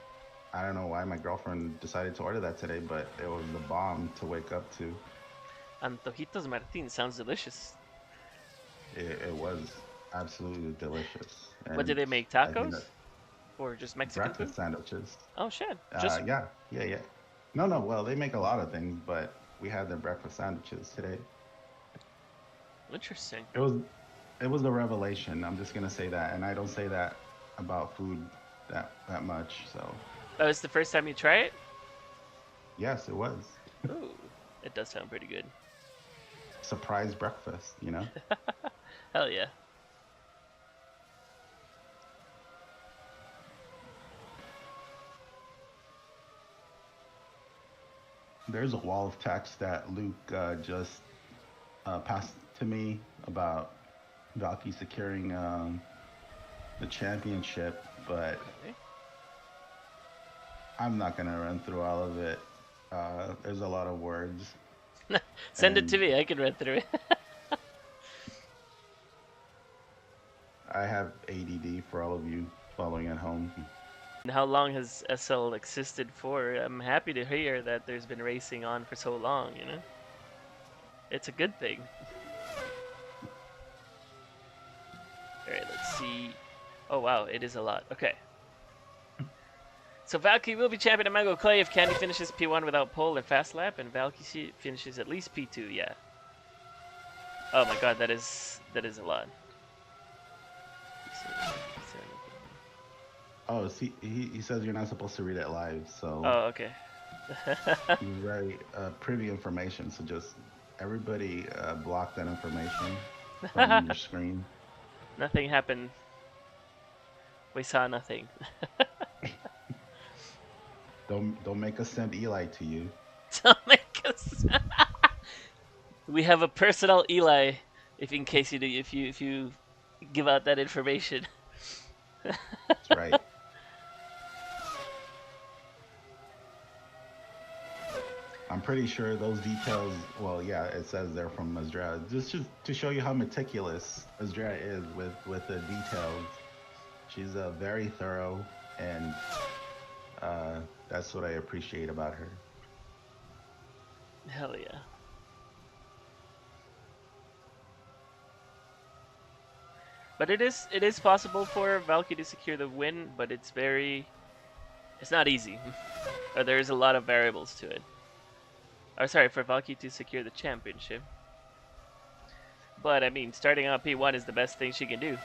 I don't know why my girlfriend decided to order that today, but it was the bomb to wake up to. Antojitos Martin sounds delicious. It was absolutely delicious, What did and they make? I think Tacos? that Or just Mexican food? breakfast sandwiches. Oh shit. Just Yeah, yeah, yeah. No, no. Well, they make a lot of things, but we had their breakfast sandwiches today. interesting. It was it was a revelation. I'm just gonna say that, and I don't say that about food that much. So That was the first time you try it? yes, it was Ooh, it does sound pretty good. surprise breakfast. Hell yeah. There's a wall of text that Luke just passed to me about Valky securing the championship, but Okay. I'm not gonna run through all of it. There's a lot of words, Send it to and me. I can read through it. I have ADD for all of you following at home. And how long has SL existed for? I'm happy to hear that there's been racing on for so long, you know? It's a good thing. Alright, let's see. Oh wow, it is a lot. Okay. So Valky will be champion at Mango Clay if Candy finishes P1 without pole and fast lap, and Valky finishes at least P2. Yeah. Oh my god, that is a lot. Oh, see, he says you're not supposed to read it live, so Oh, okay. he's very privy information. So just everybody block that information from your screen. Nothing happened. We saw nothing. Don't make us send Eli to you. Don't make us. We have a personal Eli, if in case you do, if you give out that information. That's right. pretty sure those details. Well, yeah, it says they're from Azra. Just to show you how meticulous Azra is with the details. She's very thorough, and that's what I appreciate about her. Hell yeah. But it is possible for Valky to secure the win, but it's not easy. Or there's a lot of variables to it. Or sorry, for Valky to secure the championship. But I mean, starting out P1 is the best thing she can do.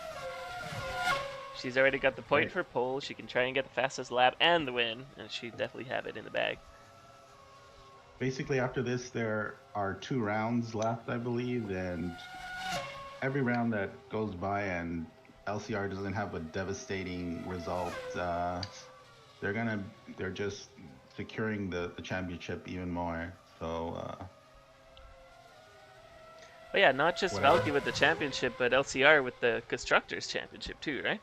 She's already got the point Right. for pole. She can try and get the fastest lap and the win, and she definitely have it in the bag. Basically, after this, there are 2 rounds left, I believe, and every round that goes by and LCR doesn't have a devastating result, they're gonna they're just securing the championship even more. So But yeah, not just whatever. Valky with the championship, but LCR with the constructors championship too, right?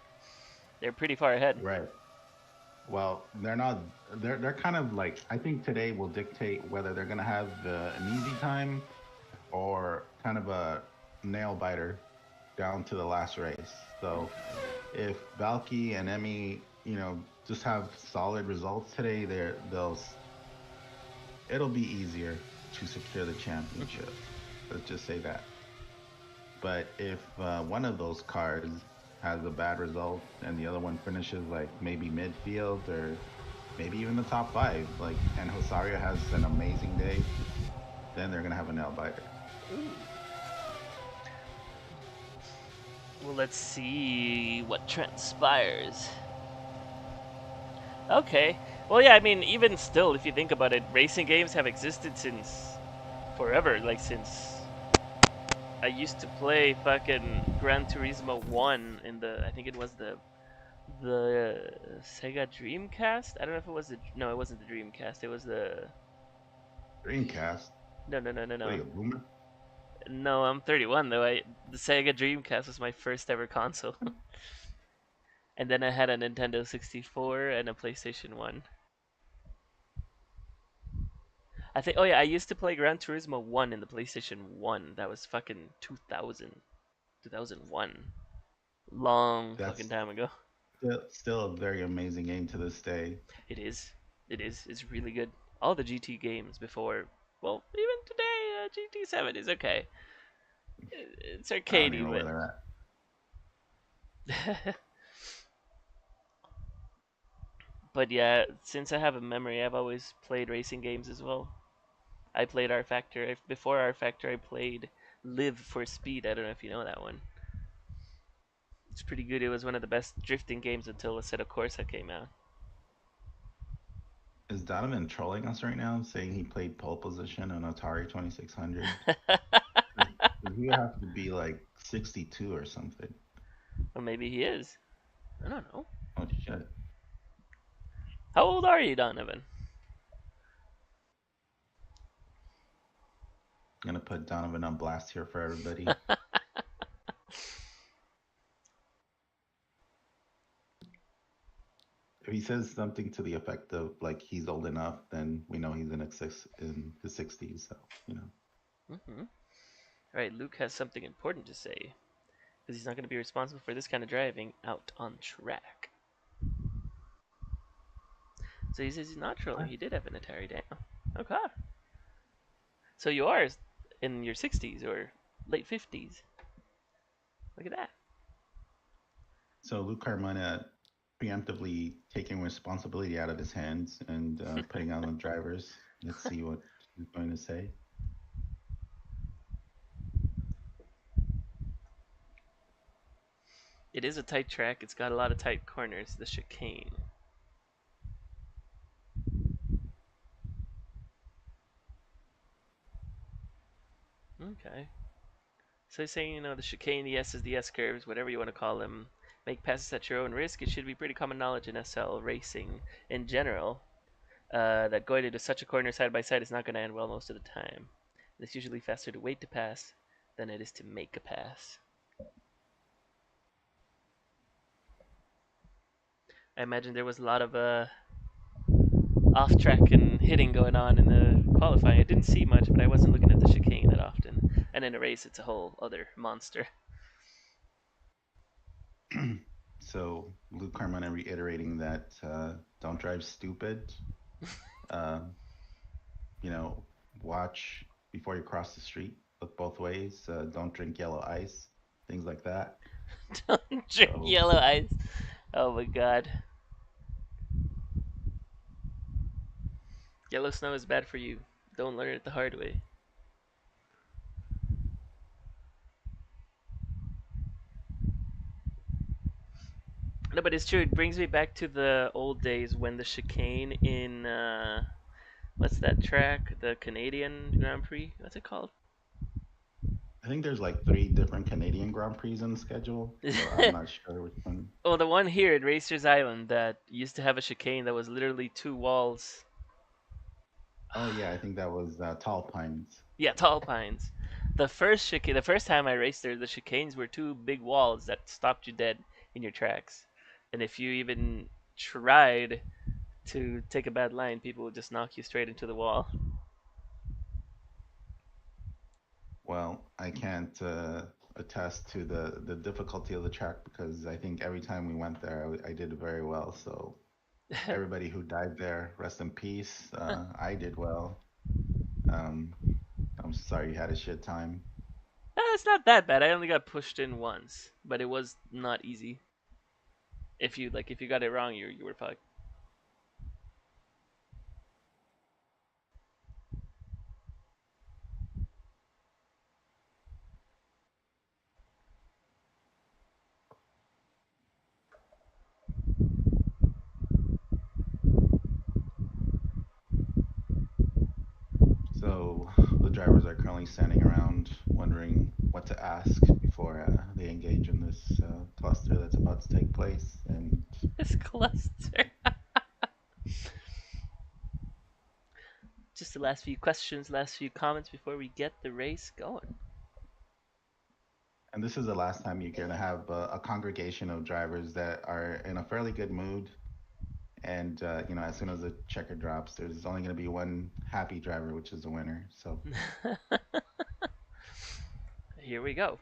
They're pretty far ahead. Right. Well, they're not. They're kind of like, I think today will dictate whether they're gonna have an easy time or kind of a nail biter down to the last race. So if Valky and Emmy, just have solid results today, it'll be easier to secure the championship. Let's just say that. But if one of those cars has a bad result and the other one finishes like maybe midfield or maybe even the top five, like, and Hosaria has an amazing day, then they're gonna have a nail biter. Ooh. Well, let's see what transpires. Okay. Well, yeah, I mean, even still, if you think about it, racing games have existed since forever. Like, since I used to play fucking Gran Turismo 1 in I think it was the Sega Dreamcast. I don't know if it was no, it wasn't the Dreamcast. It was the Dreamcast. no, no, no, no, What are no. you, a boomer? No, I'm 31 though. The Sega Dreamcast was my first ever console, and then I had a Nintendo 64 and a PlayStation 1. I think. Oh yeah, I used to play Gran Turismo 1 in the PlayStation 1. That was fucking 2000, 2001. Long fucking That's time ago. still a very amazing game to this day. It is. It is. It's really good. All the GT games before. Well, even today, GT7 is okay. It's I don't even arcadey, know where they're at. but but yeah, since I have a memory, I've always played racing games as well. I played R Factor. Before R Factor, I played Live for Speed. I don't know if you know that one. It's pretty good. It was one of the best drifting games until Assetto Corsa came out. Is Donovan trolling us right now, saying he played pole position on Atari 2600? He would have to be like 62 or something. Or maybe he is. I don't know. Oh shit! How old are you, Donovan? I'm gonna put Donovan on blast here for everybody. If he says something to the effect of like he's old enough, then we know he's in his 60s. So Mm-hmm. All right, Luke has something important to say because he's not going to be responsible for this kind of driving out on track. So he says he's not trolling. what? He did have an Atari. Damn. Okay. So you are in your 60s or late 50s. Look at that. So Luke Carmona preemptively taking responsibility out of his hands and putting on the drivers. Let's see what he's going to say. It is a tight track. It's got a lot of tight corners. The chicane. Okay. So he's saying, the chicane, the S's, the S curves, whatever you want to call them, make passes at your own risk. It should be pretty common knowledge in SL racing in general that going into such a corner side by side is not going to end well most of the time. It's usually faster to wait to pass than it is to make a pass. I imagine there was a off track and hitting going on in the qualifying. I didn't see much, but I wasn't looking at the chicane that often. And in a race, it's a whole other monster. So Luke Carmona reiterating that don't drive stupid. Uh, you know, watch before you cross the street. Look both ways. Don't drink yellow ice. Things like that. Don't drink So yellow ice. Oh my god. Yellow snow is bad for you. Don't learn it the hard way. No, but it's true. It brings me back to the old days when the chicane in what's that track? The Canadian Grand Prix. What's it called? I think there's like three different Canadian Grand Prix in the schedule. So I'm not sure which one. Well, the one here at Racers Island that used to have a chicane that was literally two walls. Oh yeah, I think that was Tall Pines. Yeah, tall pines. The first chicane, the first time I raced there, the chicanes were two big walls that stopped you dead in your tracks. And if you even tried to take a bad line, people would just knock you straight into the wall. Well, I can't attest to the difficulty of the track because I think every time we went there, I did very well. So everybody who died there, rest in peace. I did well. Um, I'm sorry you had a shit time. It's not that bad. I only got pushed in once, but it was not easy. If you got it wrong, you were fucked. So the drivers are currently standing around wondering what to ask before they engage in this cluster that's about to take place. And This cluster. Just the last few questions, last few comments before we get the race going. and this is the last time you're gonna have a congregation of drivers that are in a fairly good mood. And as soon as the checker drops, there's only going to be one happy driver, which is the winner. So Here we go.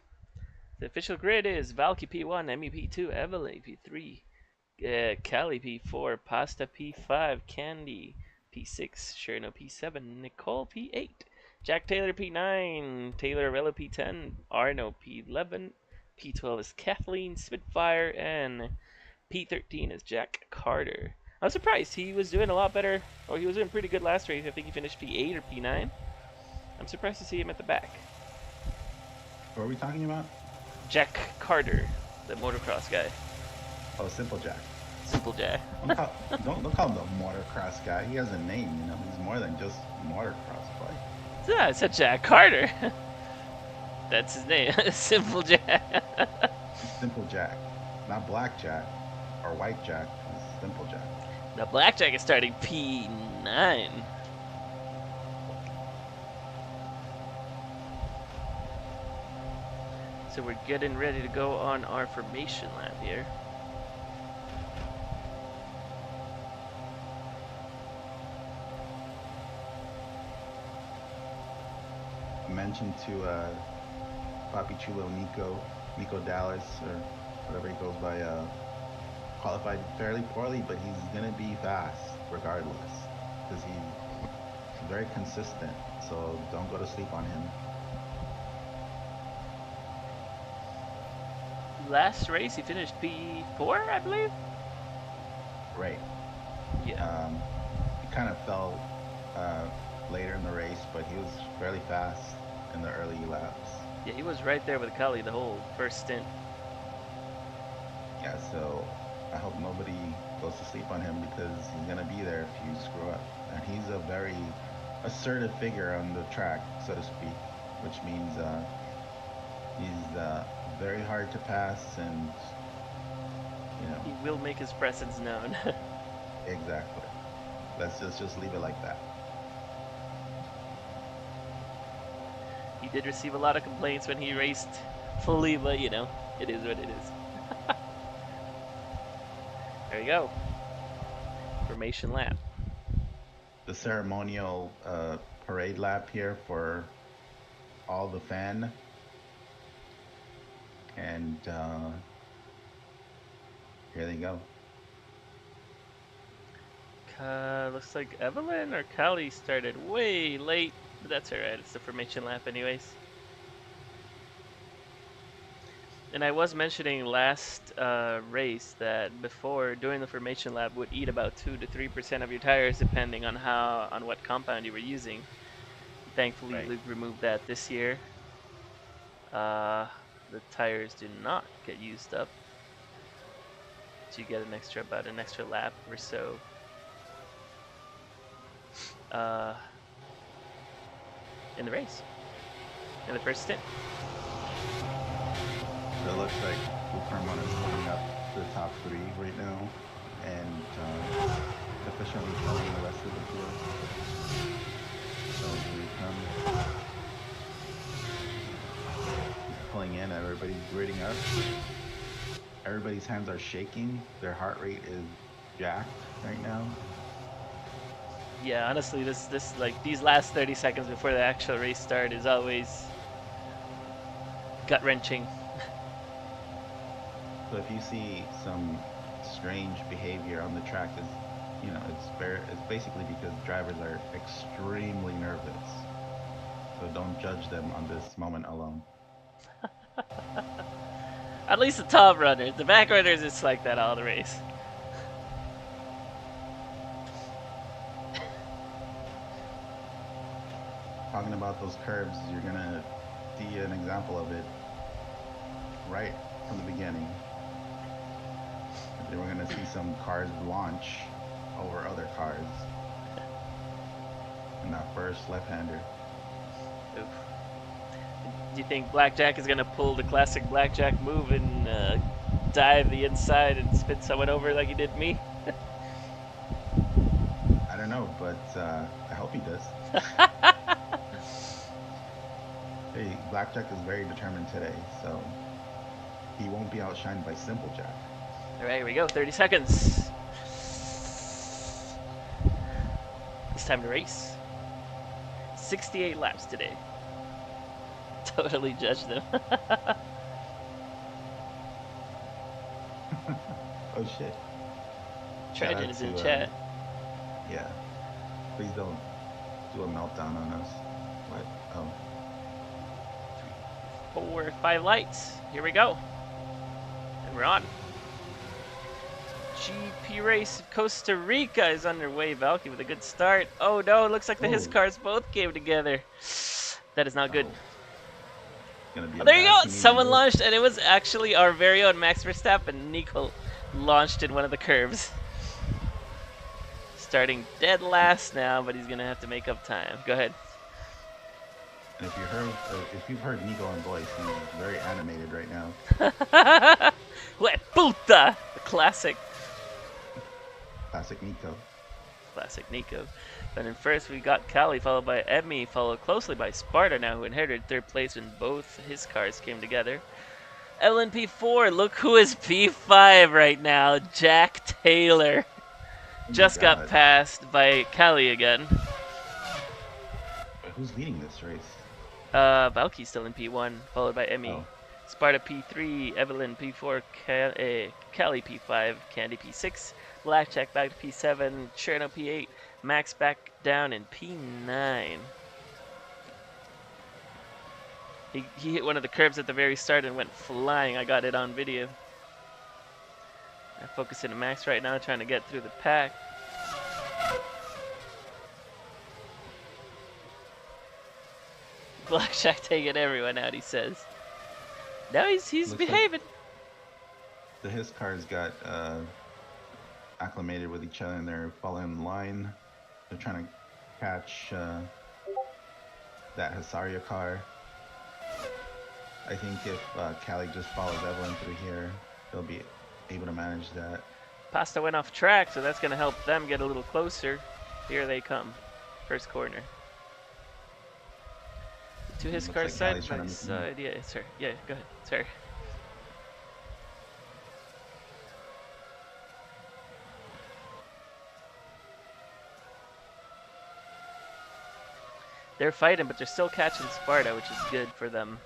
The official grid is Valky P1, Emmy P2, Evelyn P3, Cali P4, Pasta P5, Candy P6, Sherno P7, Nicole P8, Jack Taylor P9, Taylor Arella P10, Arno P11, P12 is Kathleen Spitfire, and P13 is Jack Carter. I was surprised. He was doing a lot better, or he was doing pretty good last race. I think he finished P8 or P9. I'm surprised to see him at the back. what are we talking about? Jack Carter, the motocross guy. Oh, Simple Jack. Simple Jack. Don't call him the motocross guy. He has a name. He's more than just motocross bike. Yeah, it's a Jack Carter. That's his name. Simple Jack. It's Simple Jack, not Black Jack or White Jack. It's Simple Jack. The Blackjack is starting P9. So we're getting ready to go on our formation lap here. I mentioned to Papi Chulo Nico Dallas or whatever he goes by, qualified fairly poorly, but he's gonna be fast regardless because he's very consistent. So don't go to sleep on him. Last race, he finished P4, I believe. Right. Yeah. He kind of fell later in the race, but he was fairly fast in the early laps. Yeah, he was right there with Cully the whole first stint. Yeah, so I hope nobody goes to sleep on him because he's gonna be there if you screw up. And he's a very assertive figure on the track, so to speak, which means he's very hard to pass, and He will make his presence known. exactly. Let's just leave it like that. He did receive a lot of complaints when he raced fully, but it is what it is. There you go. Formation lap. the ceremonial parade lap here for all the fan, and here they go. Looks like Evelyn or Callie started way late, but that's alright. It's the formation lap, anyways. And I was mentioning last race that before doing the formation lap would eat about 2 to 3% of your tires, depending on what compound you were using. Thankfully, Right. Luke removed that this year. Uh, the tires do not get used up. So you get about an extra lap or so. Uh, in the race, in the first stint. So it looks like Carmona is holding up the top three right now, and efficiently following the rest of the field. So here he comes. He's pulling in. Everybody's grading up. Everybody's hands are shaking. Their heart rate is jacked right now. Yeah, honestly, this like these last 30 seconds before the actual race start is always gut wrenching. So if you see some strange behavior on the track, is it's basically because drivers are extremely nervous. So don't judge them on this moment alone. At least the top runners, the back runners, it's like that all the race. Talking about those curves, you're gonna see an example of it right from the beginning. Then we're gonna see some cars launch over other cars in that first left-hander. Oof. Do you think Blackjack is gonna pull the classic Blackjack move and dive the inside and spin someone over like he did me? I don't know, but I hope he does. Hey, Blackjack is very determined today, so he won't be outshined by Simple Jack. All right, here we go. 30 seconds. It's time to race. 68 laps today. Totally judged them. Oh shit. Trajan is in chat. Yeah. Please don't do a meltdown on us. What? Oh. 4, 5 lights. Here we go. And we're on. GP race of Costa Rica is underway. Valky with a good start. Oh no, it looks like the his cars both came together. That is not good. Gonna be Oh, there you go. team Someone move. launched, and it was actually our very own Max Verstappen. Nico launched in one of the curves. Starting dead last now, but he's gonna have to make up time. Go ahead. And if you've heard Nico on voice, he's very animated right now. Hue puta! The classic. Classic Nico. Classic Nico. And in first we got Callie, followed by Emmy, followed closely by Sparta now, who inherited third place when both his cars came together. Ellen P4, look who is P5 right now, Jack Taylor. Just got passed by Callie again. But who's leading this race? Valky's still in P1, followed by Emmy. Oh. Sparta P3, Evelyn P4, Callie P5, Candy P6, Blackjack back to P7, Cherno P8, Max back down in P9. He hit one of the curves at the very start and went flying. I got it on video. I'm focusing on Max right now, trying to get through the pack. Blackjack taking everyone out, he says. No, he's behaving. Like his cars got acclimated with each other and they're following the line. They're trying to catch that Hasaria car. I think if Callie just follows Evelyn through here, they'll be able to manage that. Pasta went off track, so that's going to help them get a little closer. Here they come. First corner. To his car, like side by side. Yeah, it's her. Yeah, go ahead. It's her. They're fighting, but they're still catching Sparta, which is good for them.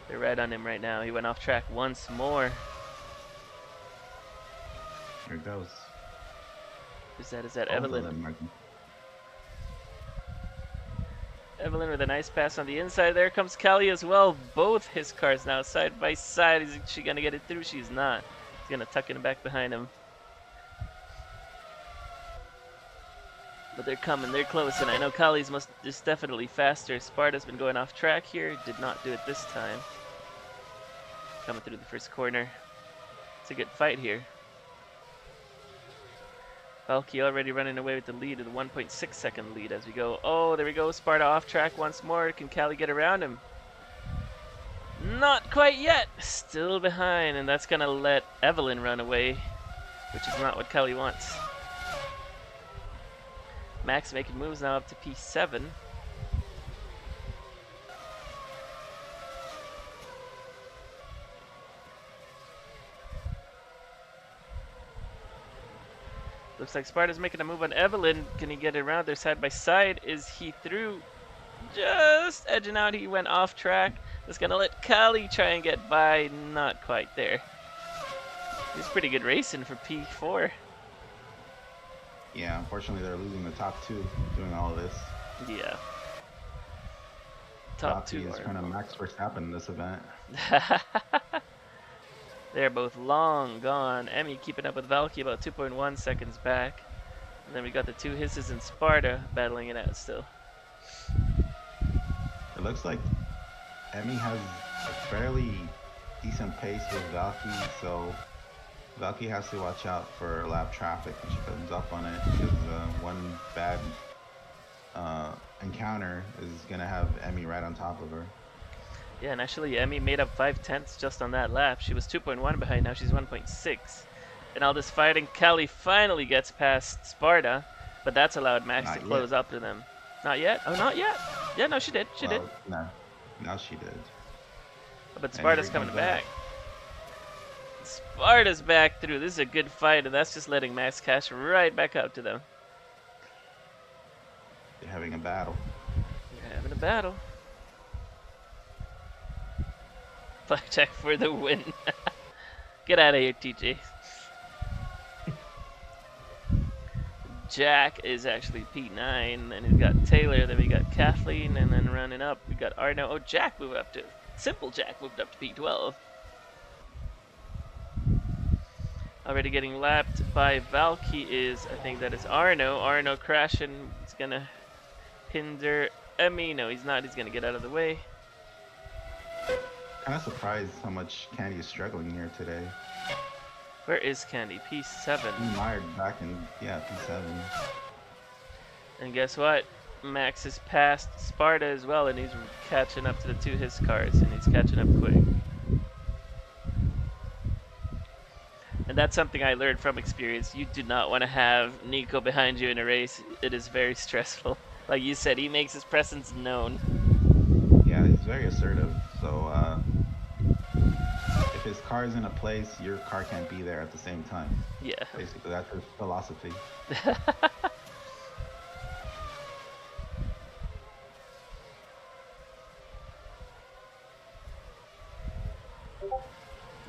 They're right on him right now. He went off track once more. Here it goes. Is that Both of Evelyn? them are. Evelyn with a nice pass on the inside. There comes Callie as well. Both his cars now side by side. Is she going to get it through? She's not. He's going to tuck it back behind him. But they're coming. They're close. And I know Callie's is definitely faster. Sparta's been going off track here. Did not do it this time. Coming through the first corner. It's a good fight here. Valky already running away with the lead, with a 1.6 second lead as we go. Oh, there we go. Sparta off track once more. Can Callie get around him? Not quite yet. Still behind, and that's going to let Evelyn run away, which is not what Callie wants. Max making moves now up to P7. Looks like Sparta's making a move on Evelyn. Can he get around there side by side? Is he through? Just edging out. He went off track. That's going to let Callie try and get by. Not quite there. He's pretty good racing for P4. Yeah, unfortunately they're losing the top two doing all of this. Yeah. Top two is trying to Max Verstappen in this event. They're both long gone. Emmy keeping up with Valky about 2.1 seconds back. And then we got the two hisses and Sparta battling it out still. It looks like Emmy has a fairly decent pace with Valky, so Valky has to watch out for lap traffic when she comes up on it, because one bad encounter is going to have Emmy right on top of her. Yeah, and actually Emmy made up 5/10 just on that lap. She was 2.1 behind, now she's 1.6. And all this fighting, Callie finally gets past Sparta, but that's allowed Max to close up to them. Not yet? Oh, not yet. Yeah, no, she did. She did. No, now she did. But Sparta's coming back. Sparta's back through. This is a good fight, and that's just letting Max catch right back up to them. They're having a battle. They're having a battle. Blackjack for the win. Get out of here, TJ. Jack is actually P9, and he's got Taylor, then we got Kathleen, and then running up, we got Arno. Oh, Jack moved up to, Simple Jack moved up to P12. Already getting lapped by Valky is, I think that is Arno. Arno crashing, he's gonna hinder Emmy. No, he's not, he's gonna get out of the way. Kind of surprised how much Candy is struggling here today. Where is Candy? P7. He mired back in, yeah, P7. And guess what? Max has passed Sparta as well, and he's catching up to the two his cars, and he's catching up quick. And that's something I learned from experience. You do not want to have Nico behind you in a race. It is very stressful. Like you said, he makes his presence known. Yeah, he's very assertive, so if his car is in a place, your car can't be there at the same time. Yeah. Basically, that's his philosophy.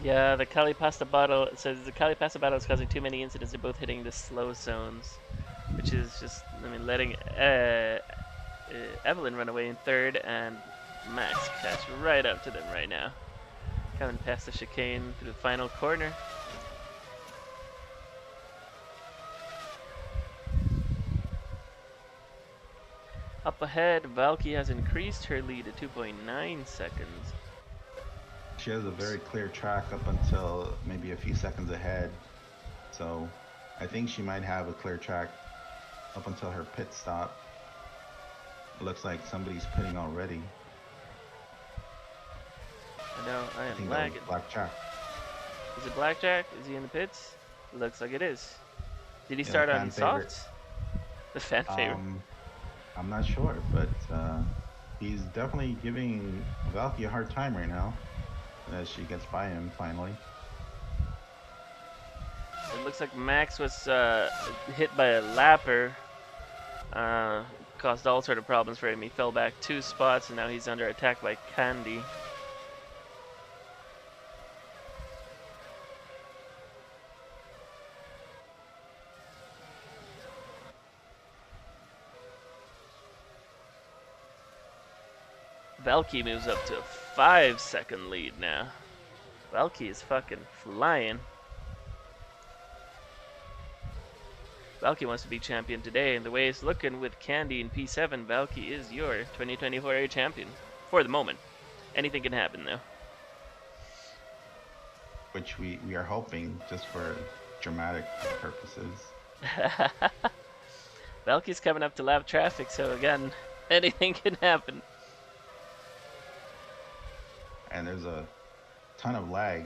Yeah, the Kali Pasta bottle, it says the Kali Pasta bottle is causing too many incidents. They're both hitting the slow zones, which is just, I mean, letting Evelyn run away in third and Max catch right up to them right now. Coming past the chicane through the final corner. Up ahead, Valky has increased her lead to 2.9 seconds. She has a very clear track up until maybe a few seconds ahead. So I think she might have a clear track up until her pit stop. It looks like somebody's pitting already. I know, I I am think lagging. Blackjack. Is it Blackjack? Is he in the pits? It looks like it is. Did he Yeah, start fan on favorite. softs? The fan favorite. I'm not sure, but he's definitely giving Valky a hard time right now as she gets by him finally. It looks like Max was hit by a lapper. caused all sort of problems for him. He fell back 2 spots, and now he's under attack by Candy. Valky moves up to a 5-second lead now. Valky is fucking flying. Valky wants to be champion today, and the way it's looking with Candy in P7, Valky is your 2024 A champion. For the moment. Anything can happen, though. Which we are hoping just for dramatic purposes. Valky's coming up to lap traffic, so again, anything can happen. And there's a ton of lag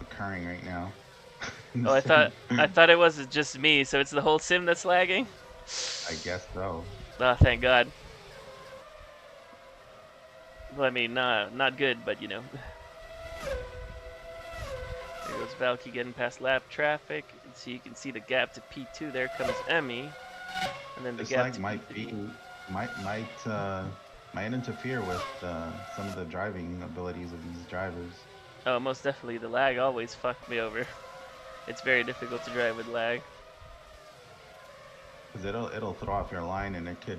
occurring right now. Oh, I thought it was just me, so it's the whole sim that's lagging? I guess so. Oh, thank God. Well, I mean, not good, but you know. There goes Valky getting past lap traffic. And so you can see the gap to P2. There comes Emmy. And then the This gap lag to might P3. might interfere with some of the driving abilities of these drivers. Oh, most definitely. The lag always fucked me over. It's very difficult to drive with lag. Because it'll throw off your line and it could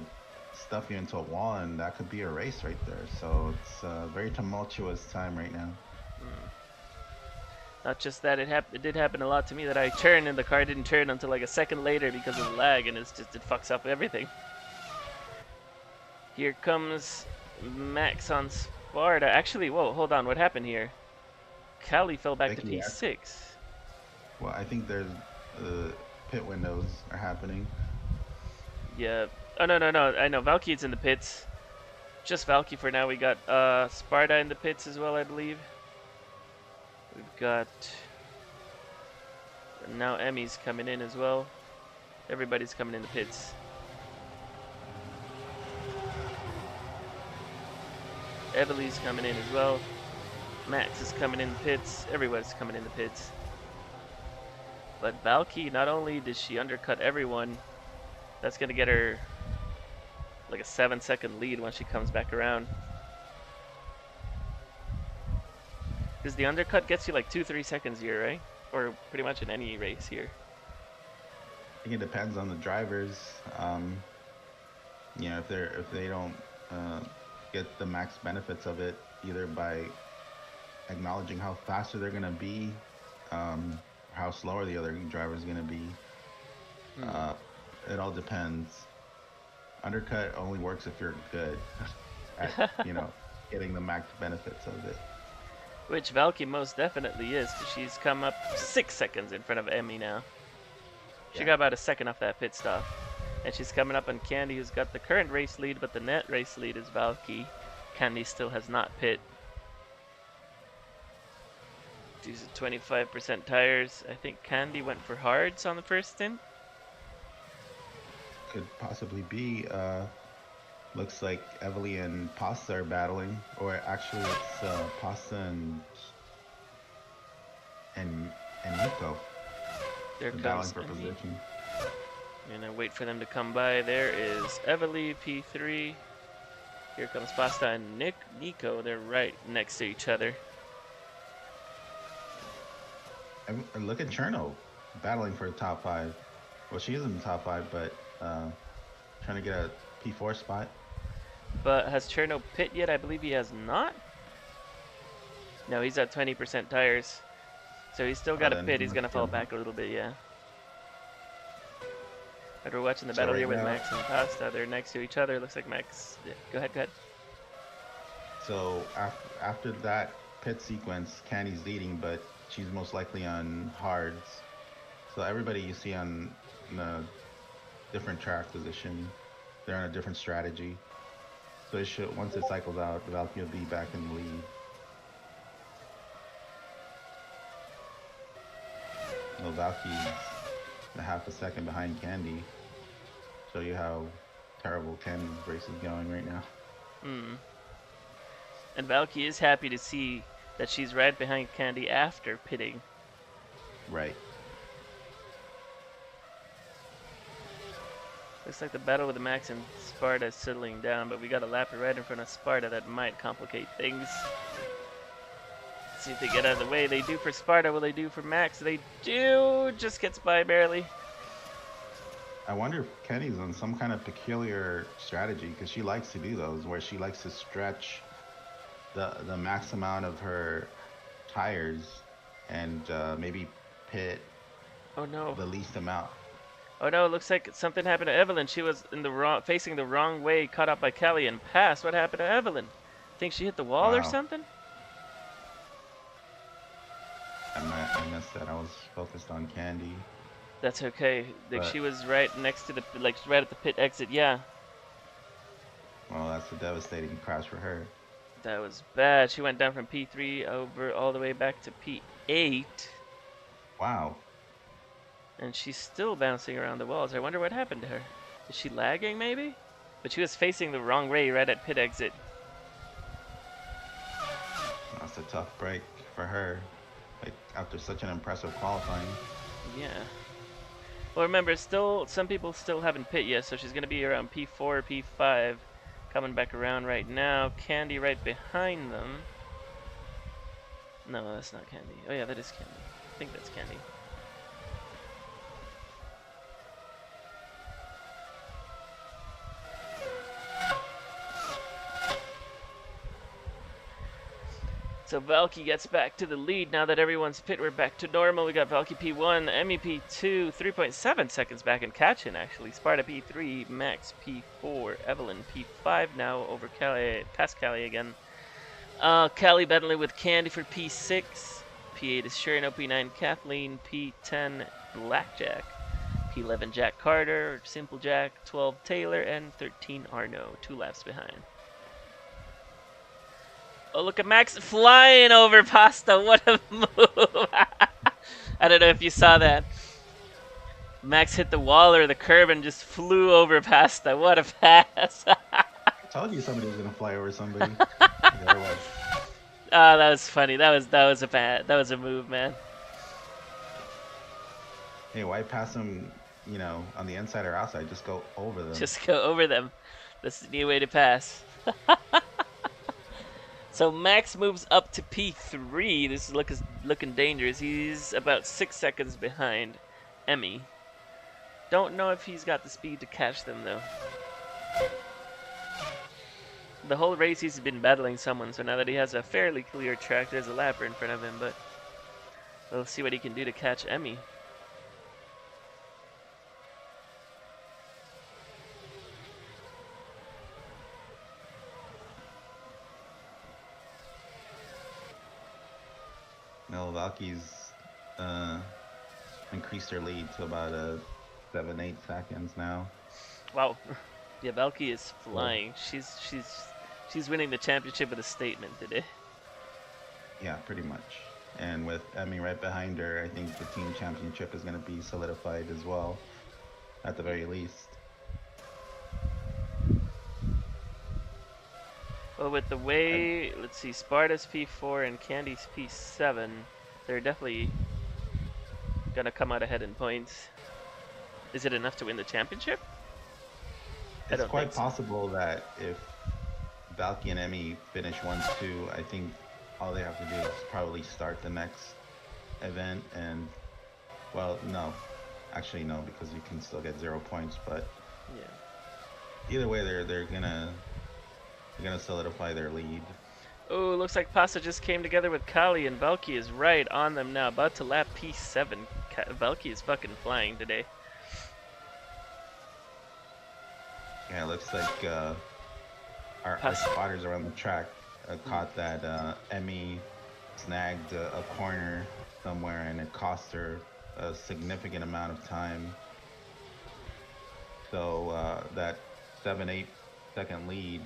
stuff you into a wall, and that could be a race right there. So it's a very tumultuous time right now. Not just that, it did happen a lot to me that I turned and the car didn't turn until like a second later because of the lag, and it fucks up everything. Here comes Max on Sparta. Actually, whoa, hold on, what happened here? Cali fell back to P6. Well, I think there's pit windows are happening. Yeah. Oh, no. I know. Valky's in the pits. Just Valky for now. We got Sparta in the pits as well, I believe. We've got... And now Emmy's coming in as well. Everybody's coming in the pits. Evelyn's coming in as well. Max is coming in the pits. Everybody's coming in the pits. But Valky, not only did she undercut everyone, that's going to get her like a 7-second lead when she comes back around. Because the undercut gets you like 2-3 seconds here, right? Or pretty much in any race here. I think it depends on the drivers. You know, if they don't get the max benefits of it, either by acknowledging how faster they're gonna be, how slower the other driver is gonna be. It all depends. Undercut only works if you're good at getting the max benefits of it. Which Valky most definitely is, because she's come up 6 seconds in front of Emmy now. She got about a second off that pit stop. And she's coming up on Candy, who's got the current race lead, but the net race lead is Valky. Candy still has not pit. These are 25% tires. I think Candy went for hards on the first stint. Could possibly be. Looks like Evely and Pasta are battling, or actually it's Pasta and Nico. There They're battling comes for Emmy. position. And I wait for them to come by. There is Evely, P3. Here comes Pasta and Nico. They're right next to each other. And look at Cherno battling for the top 5. Well, she is in the top 5, but trying to get a P4 spot. But has Cherno pit yet? I believe he has not. No, he's at 20% tires. So he's still got a pit. He's going to fall back a little bit, yeah. But we're watching the battle here with Max and Pasta. They're next to each other. Looks like Max... Yeah, go ahead. So after that pit sequence, Candy's leading, but she's most likely on hards. So everybody you see on the different track position, they're on a different strategy. So it should, once it cycles out, Valky will be back in the lead. Well, Valky's a half a second behind Candy. Show you how terrible Candy's race is going right now. And Valky is happy to see that she's right behind Candy after pitting. Right. Looks like the battle with Max and Sparta is settling down, but we got a lapper right in front of Sparta that might complicate things. Let's see if they get out of the way. They do for Sparta. Will they do for Max? They do. Just gets by barely. I wonder if Kenny's on some kind of peculiar strategy because she likes to do those where she likes to stretch the max amount of her tires and maybe pit Oh no. the least amount. Oh no, it looks like something happened to Evelyn. She was in the wrong, facing the wrong way, caught up by Kelly and passed. What happened to Evelyn? Think she hit the wall or Wow, something? I missed that. I was focused on Candy, That's okay. Like but she was right next to the, like right at the pit exit. Yeah, well, that's a devastating crash for her. that was bad. She went down from P3 over all the way back to P8, Wow, and she's still bouncing around the walls. I wonder what happened to her. Is she lagging maybe? But she was facing the wrong way right at pit exit. that's a tough break for her. Like after such an impressive qualifying. Yeah. Well, remember, still some people still haven't pit yet, so she's gonna be around P4, P5, coming back around right now. Candy right behind them. No, that's not Candy. Oh yeah, that is Candy. I think that's Candy. So Valky gets back to the lead now that everyone's pit. We're back to normal. We got Valky P1, Emmy P2, 3.7 seconds back in catching actually. Sparta P3, Max P4, Evelyn P5 now over Callie, past Callie again. Callie battling with Candy for P6. P8 is Sherino, P9 Kathleen, P10 Blackjack, P11 Jack Carter, Simple Jack, 12 Taylor, and 13 Arno, 2 laps behind. Oh, look at Max flying over Pasta. What a move. I don't know if you saw that. Max hit the wall or the curb and just flew over Pasta. What a pass. I told you somebody was gonna fly over somebody. There it was. Oh, that was funny. That was a move, man. Hey, why pass them? You know, on the inside or outside? Just go over them. Just go over them. That's the new way to pass. So Max moves up to P3. This is looking dangerous. He's about 6 seconds behind Emmy. Don't know if he's got the speed to catch them though. The whole race he's been battling someone, so now that he has a fairly clear track, there's a lapper in front of him, but we'll see what he can do to catch Emmy. No, Valky's increased her lead to about 7-8 seconds now. Wow. Yeah, Valky is So, flying. She's winning the championship with a statement today. yeah, pretty much. And with Emmy right behind her, I think the team championship is going to be solidified as well, at the very least. Well, with the And way, let's see, Sparta's P4 and Candy's P7, they're definitely gonna come out ahead in points. Is it enough to win the championship? I it's don't think quite so. possible that if Valky and Emmy finish 1-2, I think all they have to do is probably start the next event. And, well, no. Actually, no, because you can still get 0 points. But Yeah. either way, they're gonna solidify their lead. Oh, looks like Pasta just came together with Kali, and Valky is right on them now, about to lap P7. Valky is fucking flying today. Yeah, it looks like our Pasta. spotters around the track caught that Emmy snagged a corner somewhere, and it cost her a significant amount of time. So that 7-8 second lead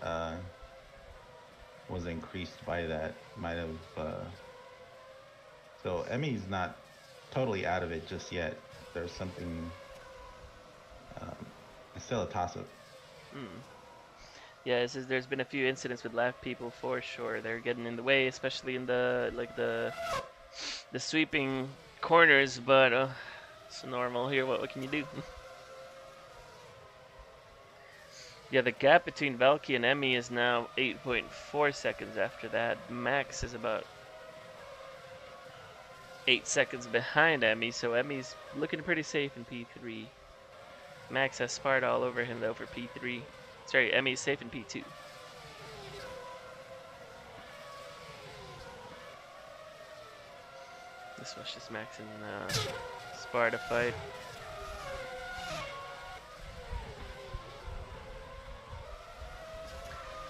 uh, was increased by that. Might have. So Emmy's not totally out of it just yet. There's something. Um, it's still a toss-up. Hmm. Yeah, there's been a few incidents with lap people for sure. They're getting in the way, especially in the sweeping corners. But it's normal here. What can you do? Yeah, the gap between Valky and Emmy is now 8.4 seconds after that. Max is about 8 seconds behind Emmy, so Emmy's looking pretty safe in P3. Max has Sparta all over him, though, for P3. Sorry, Emmy's safe in P2. This was just Max and Sparta fight.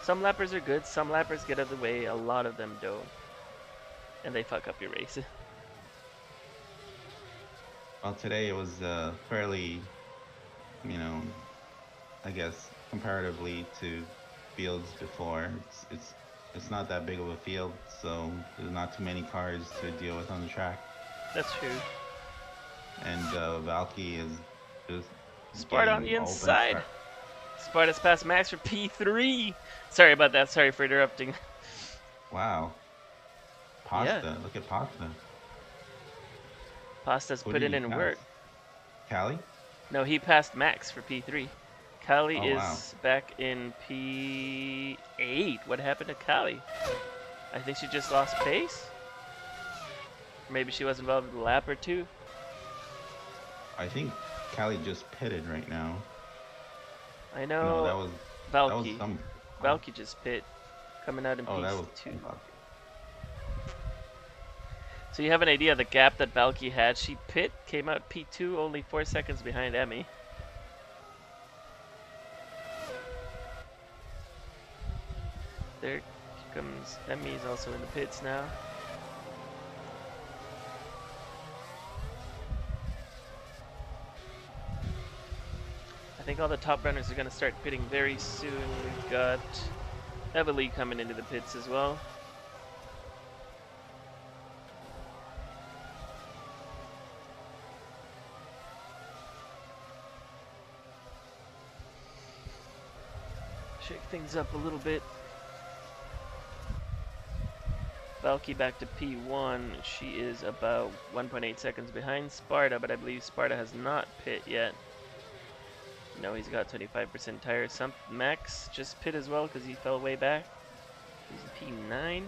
Some lappers are good, some lappers get out of the way, a lot of them don't. And they fuck up your race. Well, today it was fairly, you know, I guess comparatively to fields before, it's not that big of a field, so there's not too many cars to deal with on the track. That's true. And Valky is just Sparta on getting the open inside. start. Sparta's past Max for P3. Sorry about that. Sorry for interrupting. Wow. Yeah. Pasta. Look at Pasta. Pasta's Who putting did he in pass? work. Callie? No, he passed Max for P3. Kali Oh, is wow. back in P8. What happened to Kali? I think she just lost pace. Maybe she was involved in a lap or two. I think Callie just pitted right now. I No, know that was Valky. some. Valky just pit, coming out in Oh, that was P2. Valky. So you have an idea the gap that Valky had. She pit, came out P2, only 4 seconds behind Emmy. There comes Emmy's also in the pits now. I think all the top runners are going to start pitting very soon. We've got Evalee coming into the pits as well. Shake things up a little bit. Valky back to P1. She is about 1.8 seconds behind Sparta, but I believe Sparta has not pit yet. No, he's got 25% tires. Max just pit as well because he fell way back. He's in P9.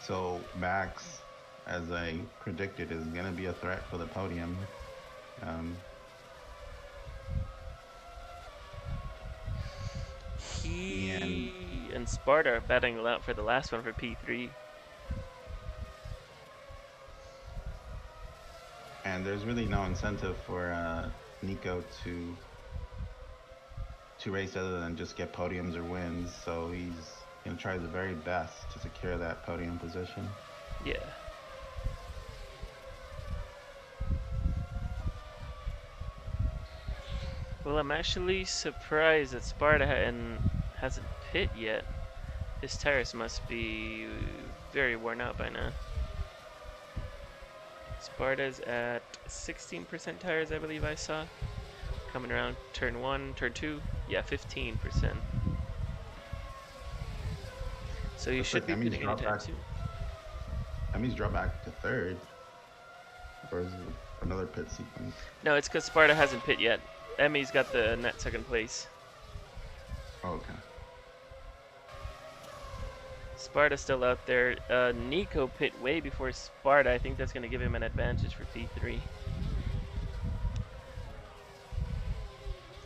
So Max, as I predicted, is going to be a threat for the podium. He and Sparta are battling it out for the last one for P3. And there's really no incentive for Nico to race other than just get podiums or wins. So he's going to try the very best to secure that podium position. Yeah. Well, I'm actually surprised that Sparta hasn't pit yet. His tires must be very worn out by now. Sparta's at 16% tires, I believe I saw. Coming around turn 1, turn 2. Yeah, 15%. So you should be pitting anytime soon. Emmy's dropped back to third. Or is it another pit sequence? No, it's because Sparta hasn't pit yet. Emmy's got the net second place. Oh, okay. Sparta's still out there. Nico pit way before Sparta. I think that's going to give him an advantage for P3.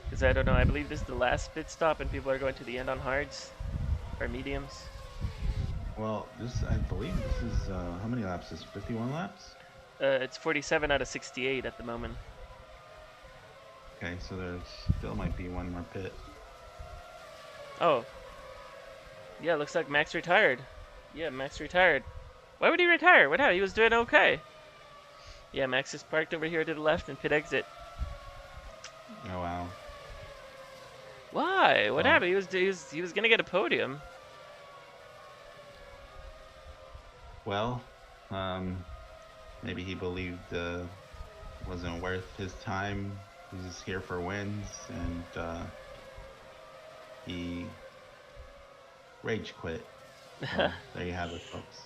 Because I don't know, I believe this is the last pit stop and people are going to the end on hards or mediums. Well, I believe this is, how many laps is 51 laps? It's 47 out of 68 at the moment. Okay, so there still might be one more pit. Oh. Yeah, looks like Max retired. Yeah, Max retired. Why would he retire? What happened? He was doing okay. Yeah, Max is parked over here to the left and pit exit. Oh, wow. Why? What happened? He was gonna get a podium. Well, maybe he believed wasn't worth his time. He's just here for wins, and he rage quit. So there you have it, folks.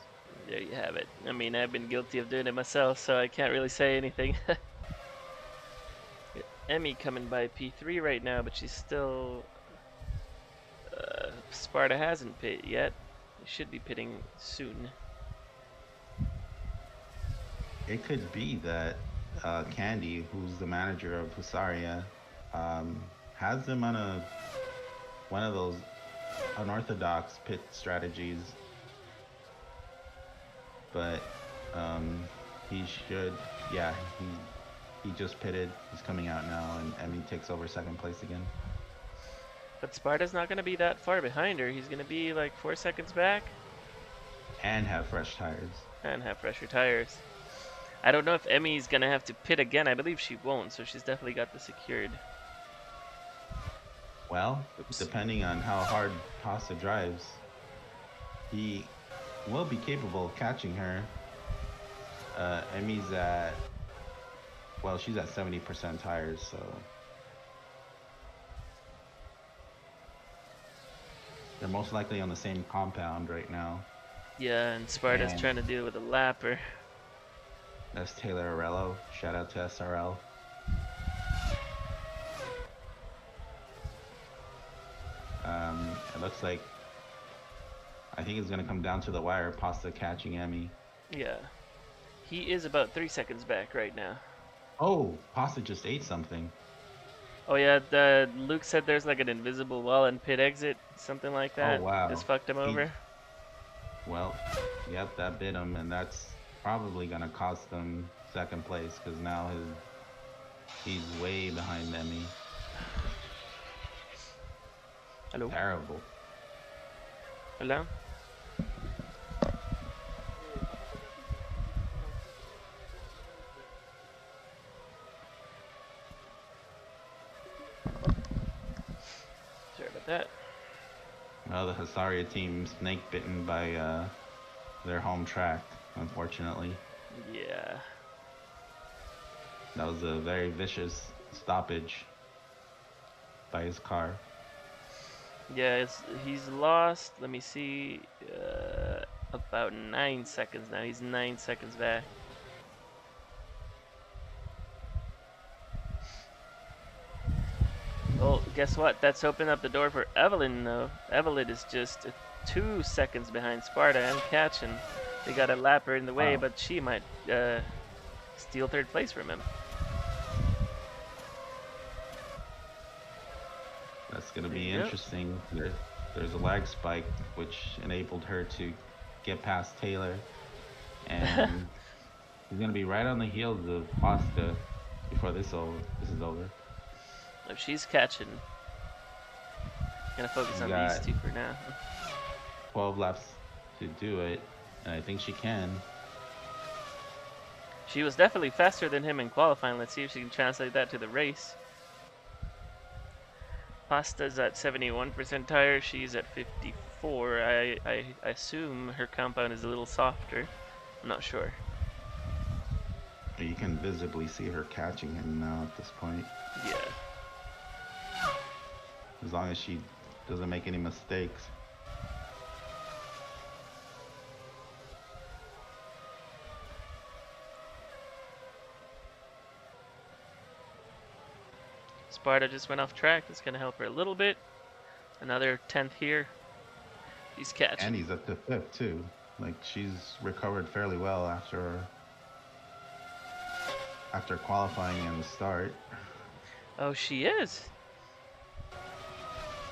There you have it. I mean, I've been guilty of doing it myself, so I can't really say anything. Emmy coming by P3 right now, but she's still. Sparta hasn't pit yet. They should be pitting soon. It could be that Candy, who's the manager of Husaria, has them on a one of those unorthodox pit strategies, but he should. Yeah, he just pitted. He's coming out now, and Emmy takes over second place again. But Sparta's not going to be that far behind her. He's going to be like 4 seconds back And have fresh tires. and have fresher tires. I don't know if Emmy's going to have to pit again. I believe she won't, so she's definitely got this secured. Well, Oops. depending on how hard Pasta drives, he will be capable of catching her. Emmy's at, well, she's at 70% tires, so they're most likely on the same compound right now. Yeah, and Sparta's And trying to deal with a lapper. that's Taylor Arello. Shout out to SRL. It looks like, I think it's going to come down to the wire. Pasta catching Emmy. Yeah. He is about 3 seconds back right now. Oh, Pasta just ate something. Oh yeah, Luke said there's like an invisible wall and pit exit, something like that. Oh, wow. Just fucked him over. Well, yep, that bit him, and that's probably gonna cost them second place because now he's way behind Emmy. Hello? Terrible. Hello? Sorry about that. Well, the Hasaria team snake bitten by their home track, unfortunately. Yeah. That was a very vicious stoppage by his car. Yeah, he's lost, let me see, about 9 seconds now. He's 9 seconds back. Well, guess what? That's opened up the door for Evelyn, though. Evelyn is just 2 seconds behind Sparta and catching. They got a lapper in the way, Wow. but she might steal third place from him. That's gonna be Yep. interesting. There's a lag spike which enabled her to get past Taylor, and he's gonna be right on the heels of Pasta before this is over. If she's catching, gonna focus She's on these got two for now. 12 laps to do it, and I think she can. She was definitely faster than him in qualifying. Let's see if she can translate that to the race. Pasta's at 71% tire. She's at 54. I assume her compound is a little softer. I'm not sure. You can visibly see her catching him now at this point. Yeah. As long as she doesn't make any mistakes. Sparta just went off track. That's gonna help her a little bit. Another 10th here. She's catching. And he's up to fifth too. Like she's recovered fairly well after qualifying and the start. Oh, she is.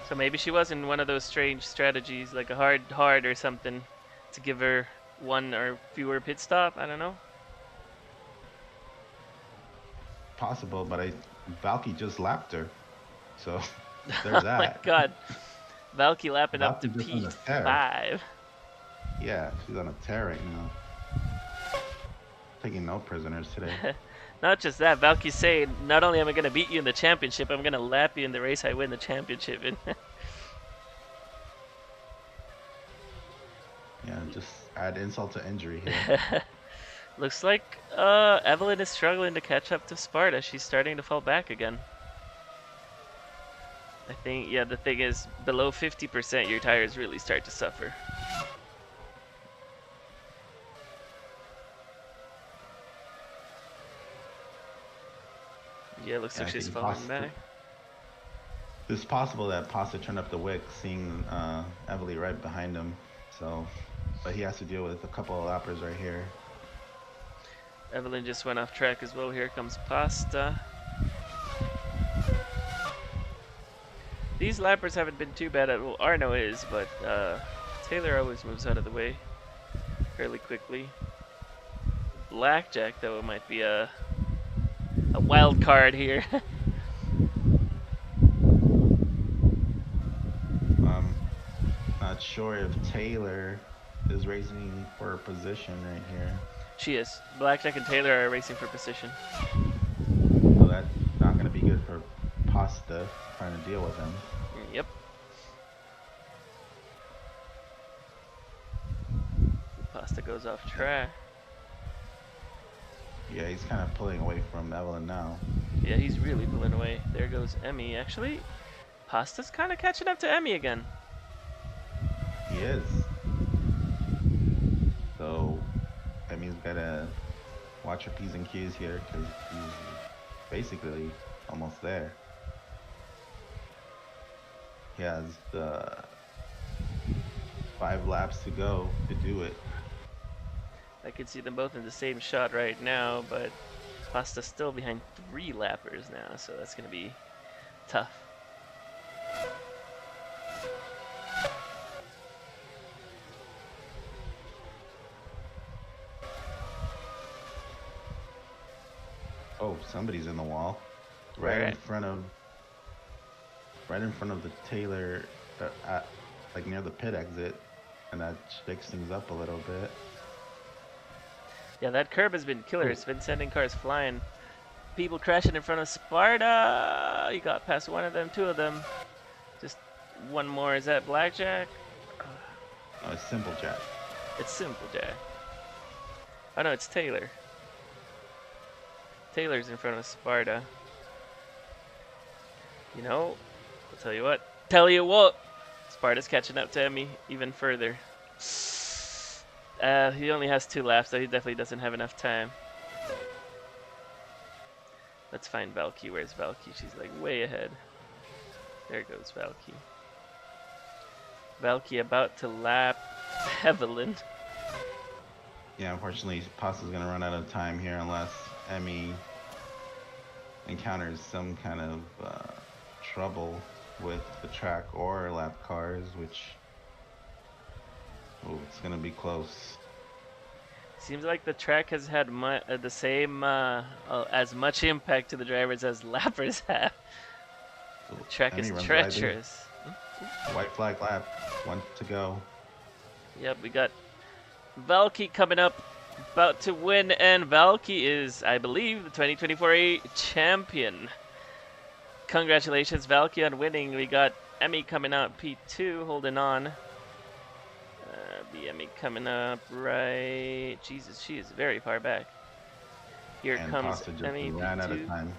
So maybe she was in one of those strange strategies, like a hard or something, to give her one or fewer pit stop. I don't know. Possible, but Valky just lapped her. So Oh there's my that. god. Valky lapping up to Valky just on a tear. P5. Yeah, she's on a tear right now. Taking no prisoners today. Not just that, Valky's saying, not only am I going to beat you in the championship, I'm going to lap you in the race I win the championship in. Yeah, just add insult to injury here. Looks like Evelyn is struggling to catch up to Sparta. She's starting to fall back again. I think, yeah, the thing is, below 50%, your tires really start to suffer. Yeah, looks Yeah, like I she's think falling back. it's possible that Pasta turned up the wick, seeing Evely right behind him. So, but he has to deal with a couple of lappers right here. Evelyn just went off track as well. Here comes Pasta. These lappers haven't been too bad at all. Arno is, but Taylor always moves out of the way fairly quickly. Blackjack, though, might be a wild card here. Not sure if Taylor is racing for a position right here. She is. Blackjack and Taylor are racing for position. So that's not going to be good for Pasta trying to deal with him. Yep. Pasta goes off track. Yeah, he's kind of pulling away from Evelyn now. Yeah, he's really pulling away. There goes Emmy. Actually, Pasta's kind of catching up to Emmy again. He is. So Emmy's got to watch her P's and Q's here because he's basically almost there. He has 5 laps to go to do it. I can see them both in the same shot right now, but Pasta's still behind 3 lappers now, so that's going to be tough. Oh, somebody's in the wall. Right in front of the Taylor, like near the pit exit, and that shakes things up a little bit. Yeah, that curb has been killer. It's been sending cars flying. People crashing in front of Sparta. You got past one of them, 2 of them. Just one more. Is that Blackjack? No, it's Simple Jack. It's Simple Jack. Oh no, it's Taylor. Taylor's in front of Sparta. You know, I'll tell you what. Sparta's catching up to Emmy even further. He only has 2 laps, so he definitely doesn't have enough time. Let's find Valky. Where's Valky? She's like way ahead. There goes Valky. Valky about to lap Evelyn. Yeah, unfortunately, Pasta's going to run out of time here unless Emmy encounters some kind of trouble with the track or lap cars, which, it's going to be close. Seems like the track has had the same, as much impact to the drivers as lappers have. The track Emmy is treacherous. White flag lap, 1 to go. Yep, we got Valky coming up, about to win, and Valky is, I believe, the 2024 A champion. Congratulations, Valky, on winning. We got Emmy coming out P2, holding on. Emmy coming up right. Jesus, she is very far back. Here And comes Pasta just Emmy ran out of P2. time.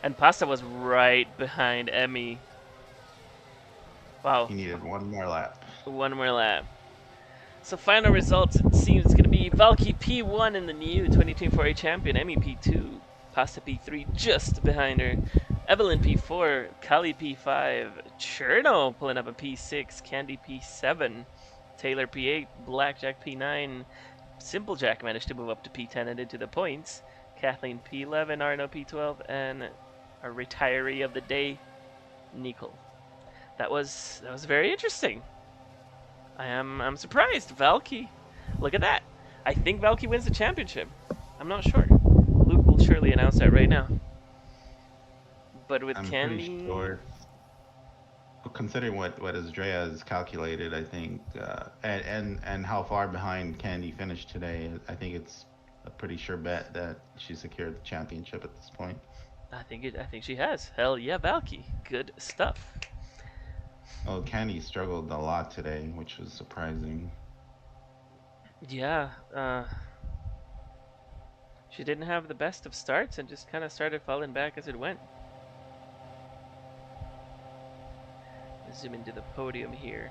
And Pasta was right behind Emmy. Wow. He needed 1 more lap. 1 more lap. So final results, it seems it's going to be Valky P1 in the new 2024 A champion, Emmy P2, Pasta P3 just behind her, Evelyn P4, Kali P5, Cherno pulling up a P6, Candy P7, Taylor P8, Blackjack P9, Simple Jack managed to move up to P10 and into the points, Kathleen P11, Arno P12, and a retiree of the day, Nicole. That was very interesting. I'm surprised. Valky. Look at that. I think Valky wins the championship. I'm not sure. Luke will surely announce that right now. But with Candy... pretty sure. Considering what Andrea has calculated, I think, and how far behind Candy finished today, I think it's a pretty sure bet that she secured the championship at this point. I think she has. Hell yeah, Valky. Good stuff. Oh, Candy struggled a lot today, which was surprising. Yeah. She didn't have the best of starts and just kind of started falling back as it went. Zoom into the podium here.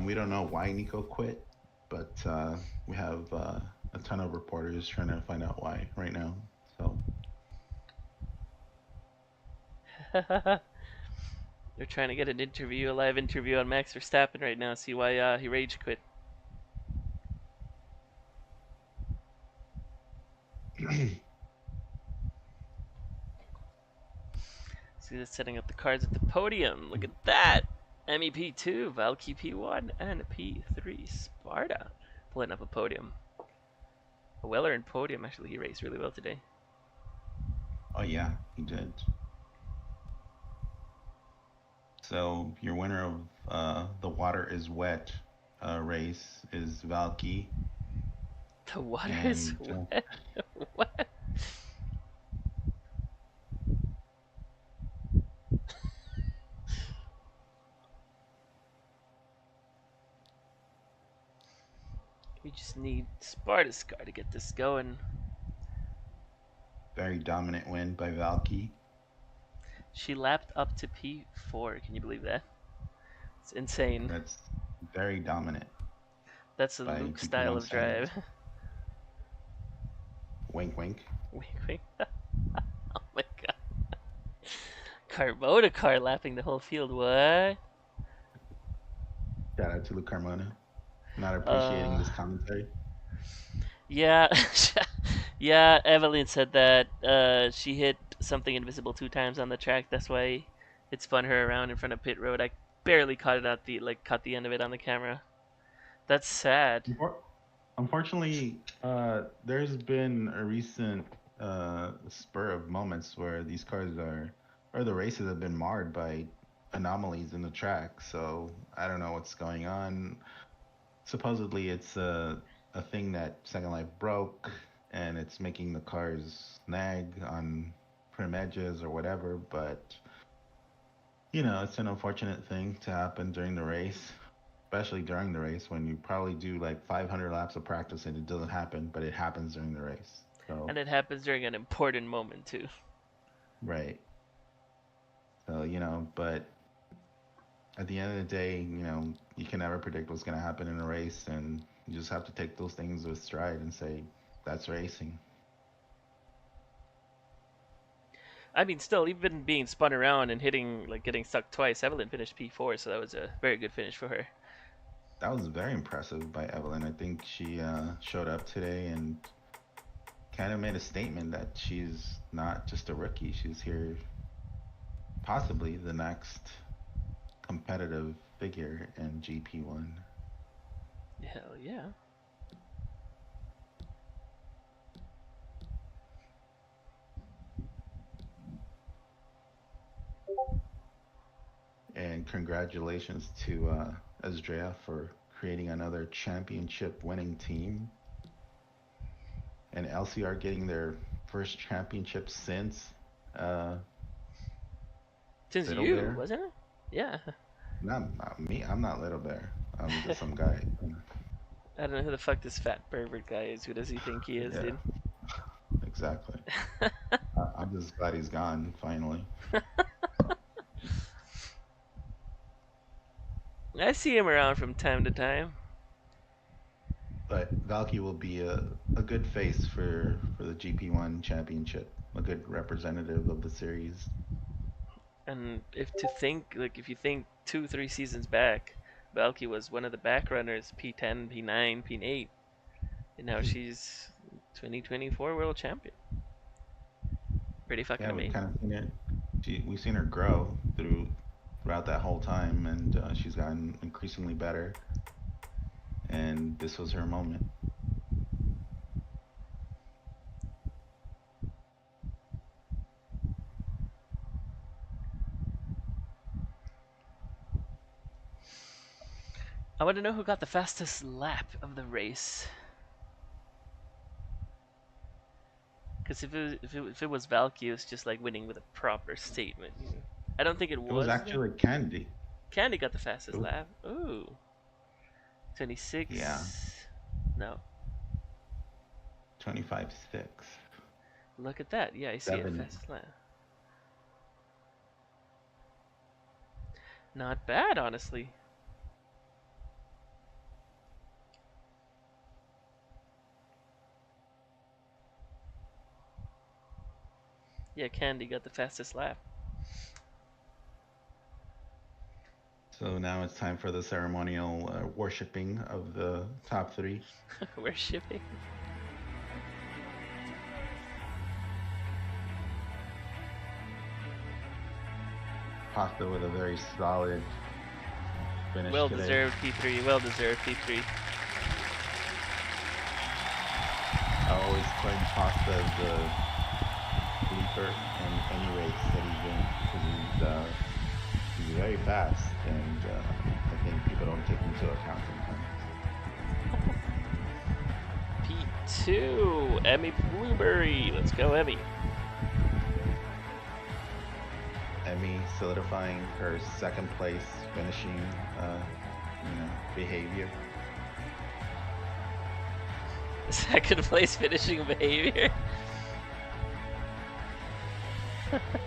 We don't know why Nico quit, but we have a ton of reporters trying to find out why right now. So They're trying to get an interview, a live interview on Max Verstappen right now, see why he rage quit. See this setting up the cars at the podium. Look at that! MEP2, Valky P1, and P3 Sparta pulling up a podium. A well earned podium, actually. He raced really well today. oh yeah, he did. So your winner of the water is wet race is Valky, The water is and wet. What? We just need Sparta's car to get this going. very dominant win by Valky. She lapped up to P4. Can you believe that? It's insane. That's very dominant That's a by Luke style GP1 of drive. standards. Wink, wink. Wink, wink. Oh my god. Carmona car lapping the whole field. What? Shout out to Luke Carmona. Not appreciating Uh, this commentary. yeah. Yeah, Evelyn said that she hit something invisible 2 times on the track. That's why it spun her around in front of pit road. I barely caught it at the caught the end of it on the camera. That's sad. Unfortunately, there's been a recent spur of moments where these cars are, or the races have been marred by anomalies in the track. So I don't know what's going on. Supposedly, it's a thing that Second Life broke, and it's making the cars nag on prim edges or whatever. But it's an unfortunate thing to happen during the race, especially during the race when you probably do like 500 laps of practice and it doesn't happen, but it happens during the race. So, And it happens during an important moment too. right. So, but at the end of the day, you can never predict what's going to happen in a race, and you just have to take those things with stride and say, that's racing. I mean, still, even being spun around and hitting, getting stuck twice, Evelyn finished P4, so that was a very good finish for her. That was very impressive by Evelyn. I think she showed up today and kind of made a statement that she's not just a rookie. She's here, possibly the next competitive figure in GP1. Hell yeah. And congratulations to Esdrea for creating another championship winning team. And LCR getting their first championship since Since Little you, Bear. wasn't it? Yeah. Not me. I'm not Little Bear. I'm just some guy. I don't know who the fuck this fat pervert guy is. Who does he think he is, Yeah, dude? exactly. I'm just glad he's gone finally. I see him around from time to time. But Valky will be a good face for the GP1 championship, a good representative of the series. And if you think 2, 3 seasons back, Valky was one of the back runners, P10, P9, P8, and now she's 2024 world champion. Pretty fucking Yeah, we've amazing. kind of seen it. We've seen her grow throughout that whole time, and she's gotten increasingly better. And this was her moment. I want to know who got the fastest lap of the race. Because if it was Valky, it was just like winning with a proper statement. I don't think it It was was though. actually Candy. Candy got the fastest Ooh, lap. Ooh. yeah, 26. No. 25.6. Look at that. Yeah, I see it. 7. Fastest lap. Not bad, honestly. Yeah, Candy got the fastest lap. So now it's time for the ceremonial worshipping of the top three. We're shipping. Pasta with a very solid finish Well today. deserved P3. Well deserved P3. I always claim Pasta as the sleeper in any race that he's in because he's very fast, and I think people don't take into account sometimes. P2. Emmy Blueberry. Let's go, Emmy. Emmy solidifying her second place finishing, behavior. Second place finishing behavior.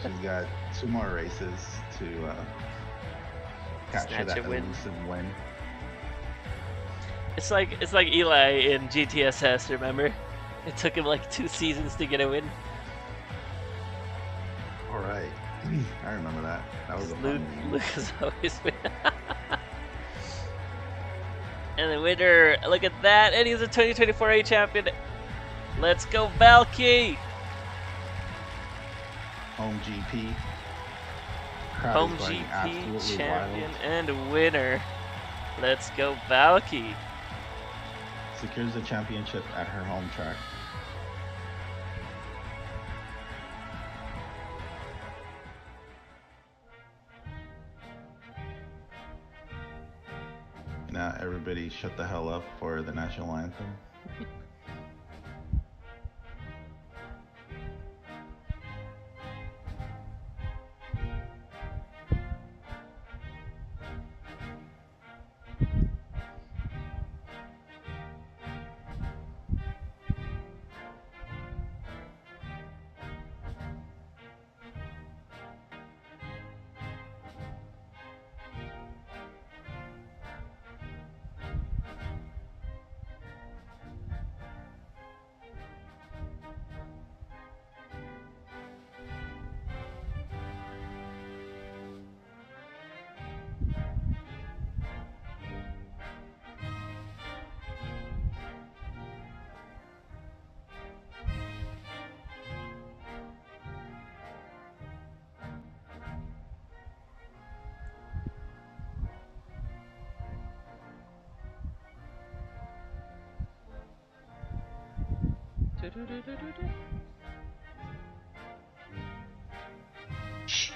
She's got 2 more races to capture Snatch that a win. elusive win. It's like Eli in GTSS. Remember? It took him like 2 seasons to get a win. All right, I remember that. That was a Luke, fun game. Luke has always been. And the winner, look at that, and he's a 2024 A champion. Let's go, Valky! Home GP. Crowd Home is going GP absolutely champion wild. and winner. Let's go, Valky! Secures the championship at her home track. Now everybody shut the hell up for the national anthem. Shh.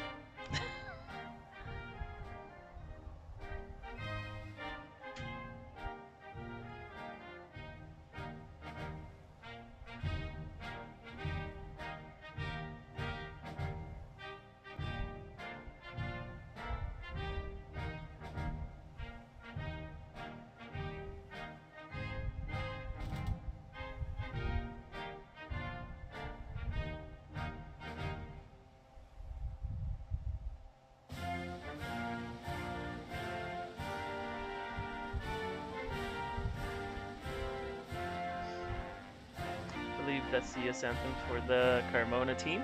I believe that's the US anthem for the Carmona team.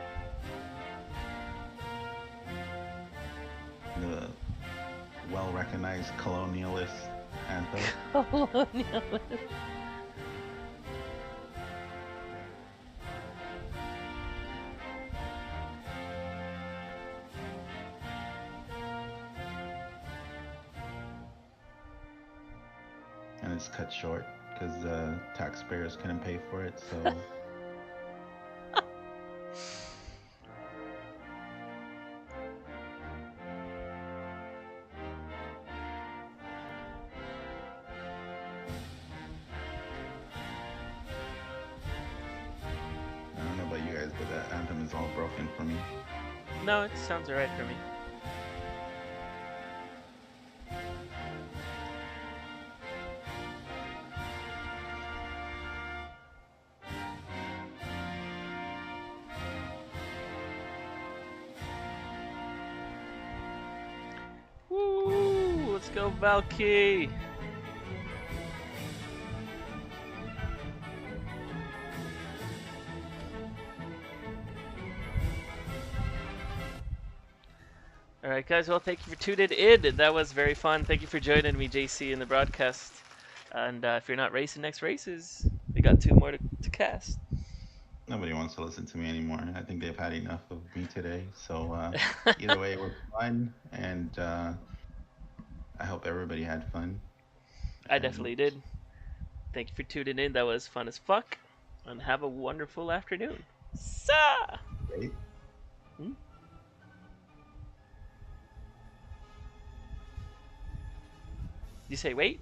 The well-recognized colonialist anthem. Colonialist. And it's cut short because taxpayers couldn't pay for it. So I don't know about you guys, but that anthem is all broken for me. No, it sounds alright for me. Go Valky! Alright, guys, well, thank you for tuning in. That was very fun. Thank you for joining me, JC, in the broadcast. And if you're not racing next races, we got 2 more to cast. Nobody wants to listen to me anymore. I think they've had enough of me today. So either way, it was fun, and I hope everybody had fun. I And definitely did. Thank you for tuning in. That was fun as fuck. And have a wonderful afternoon. Sa! right? Hmm? You say wait?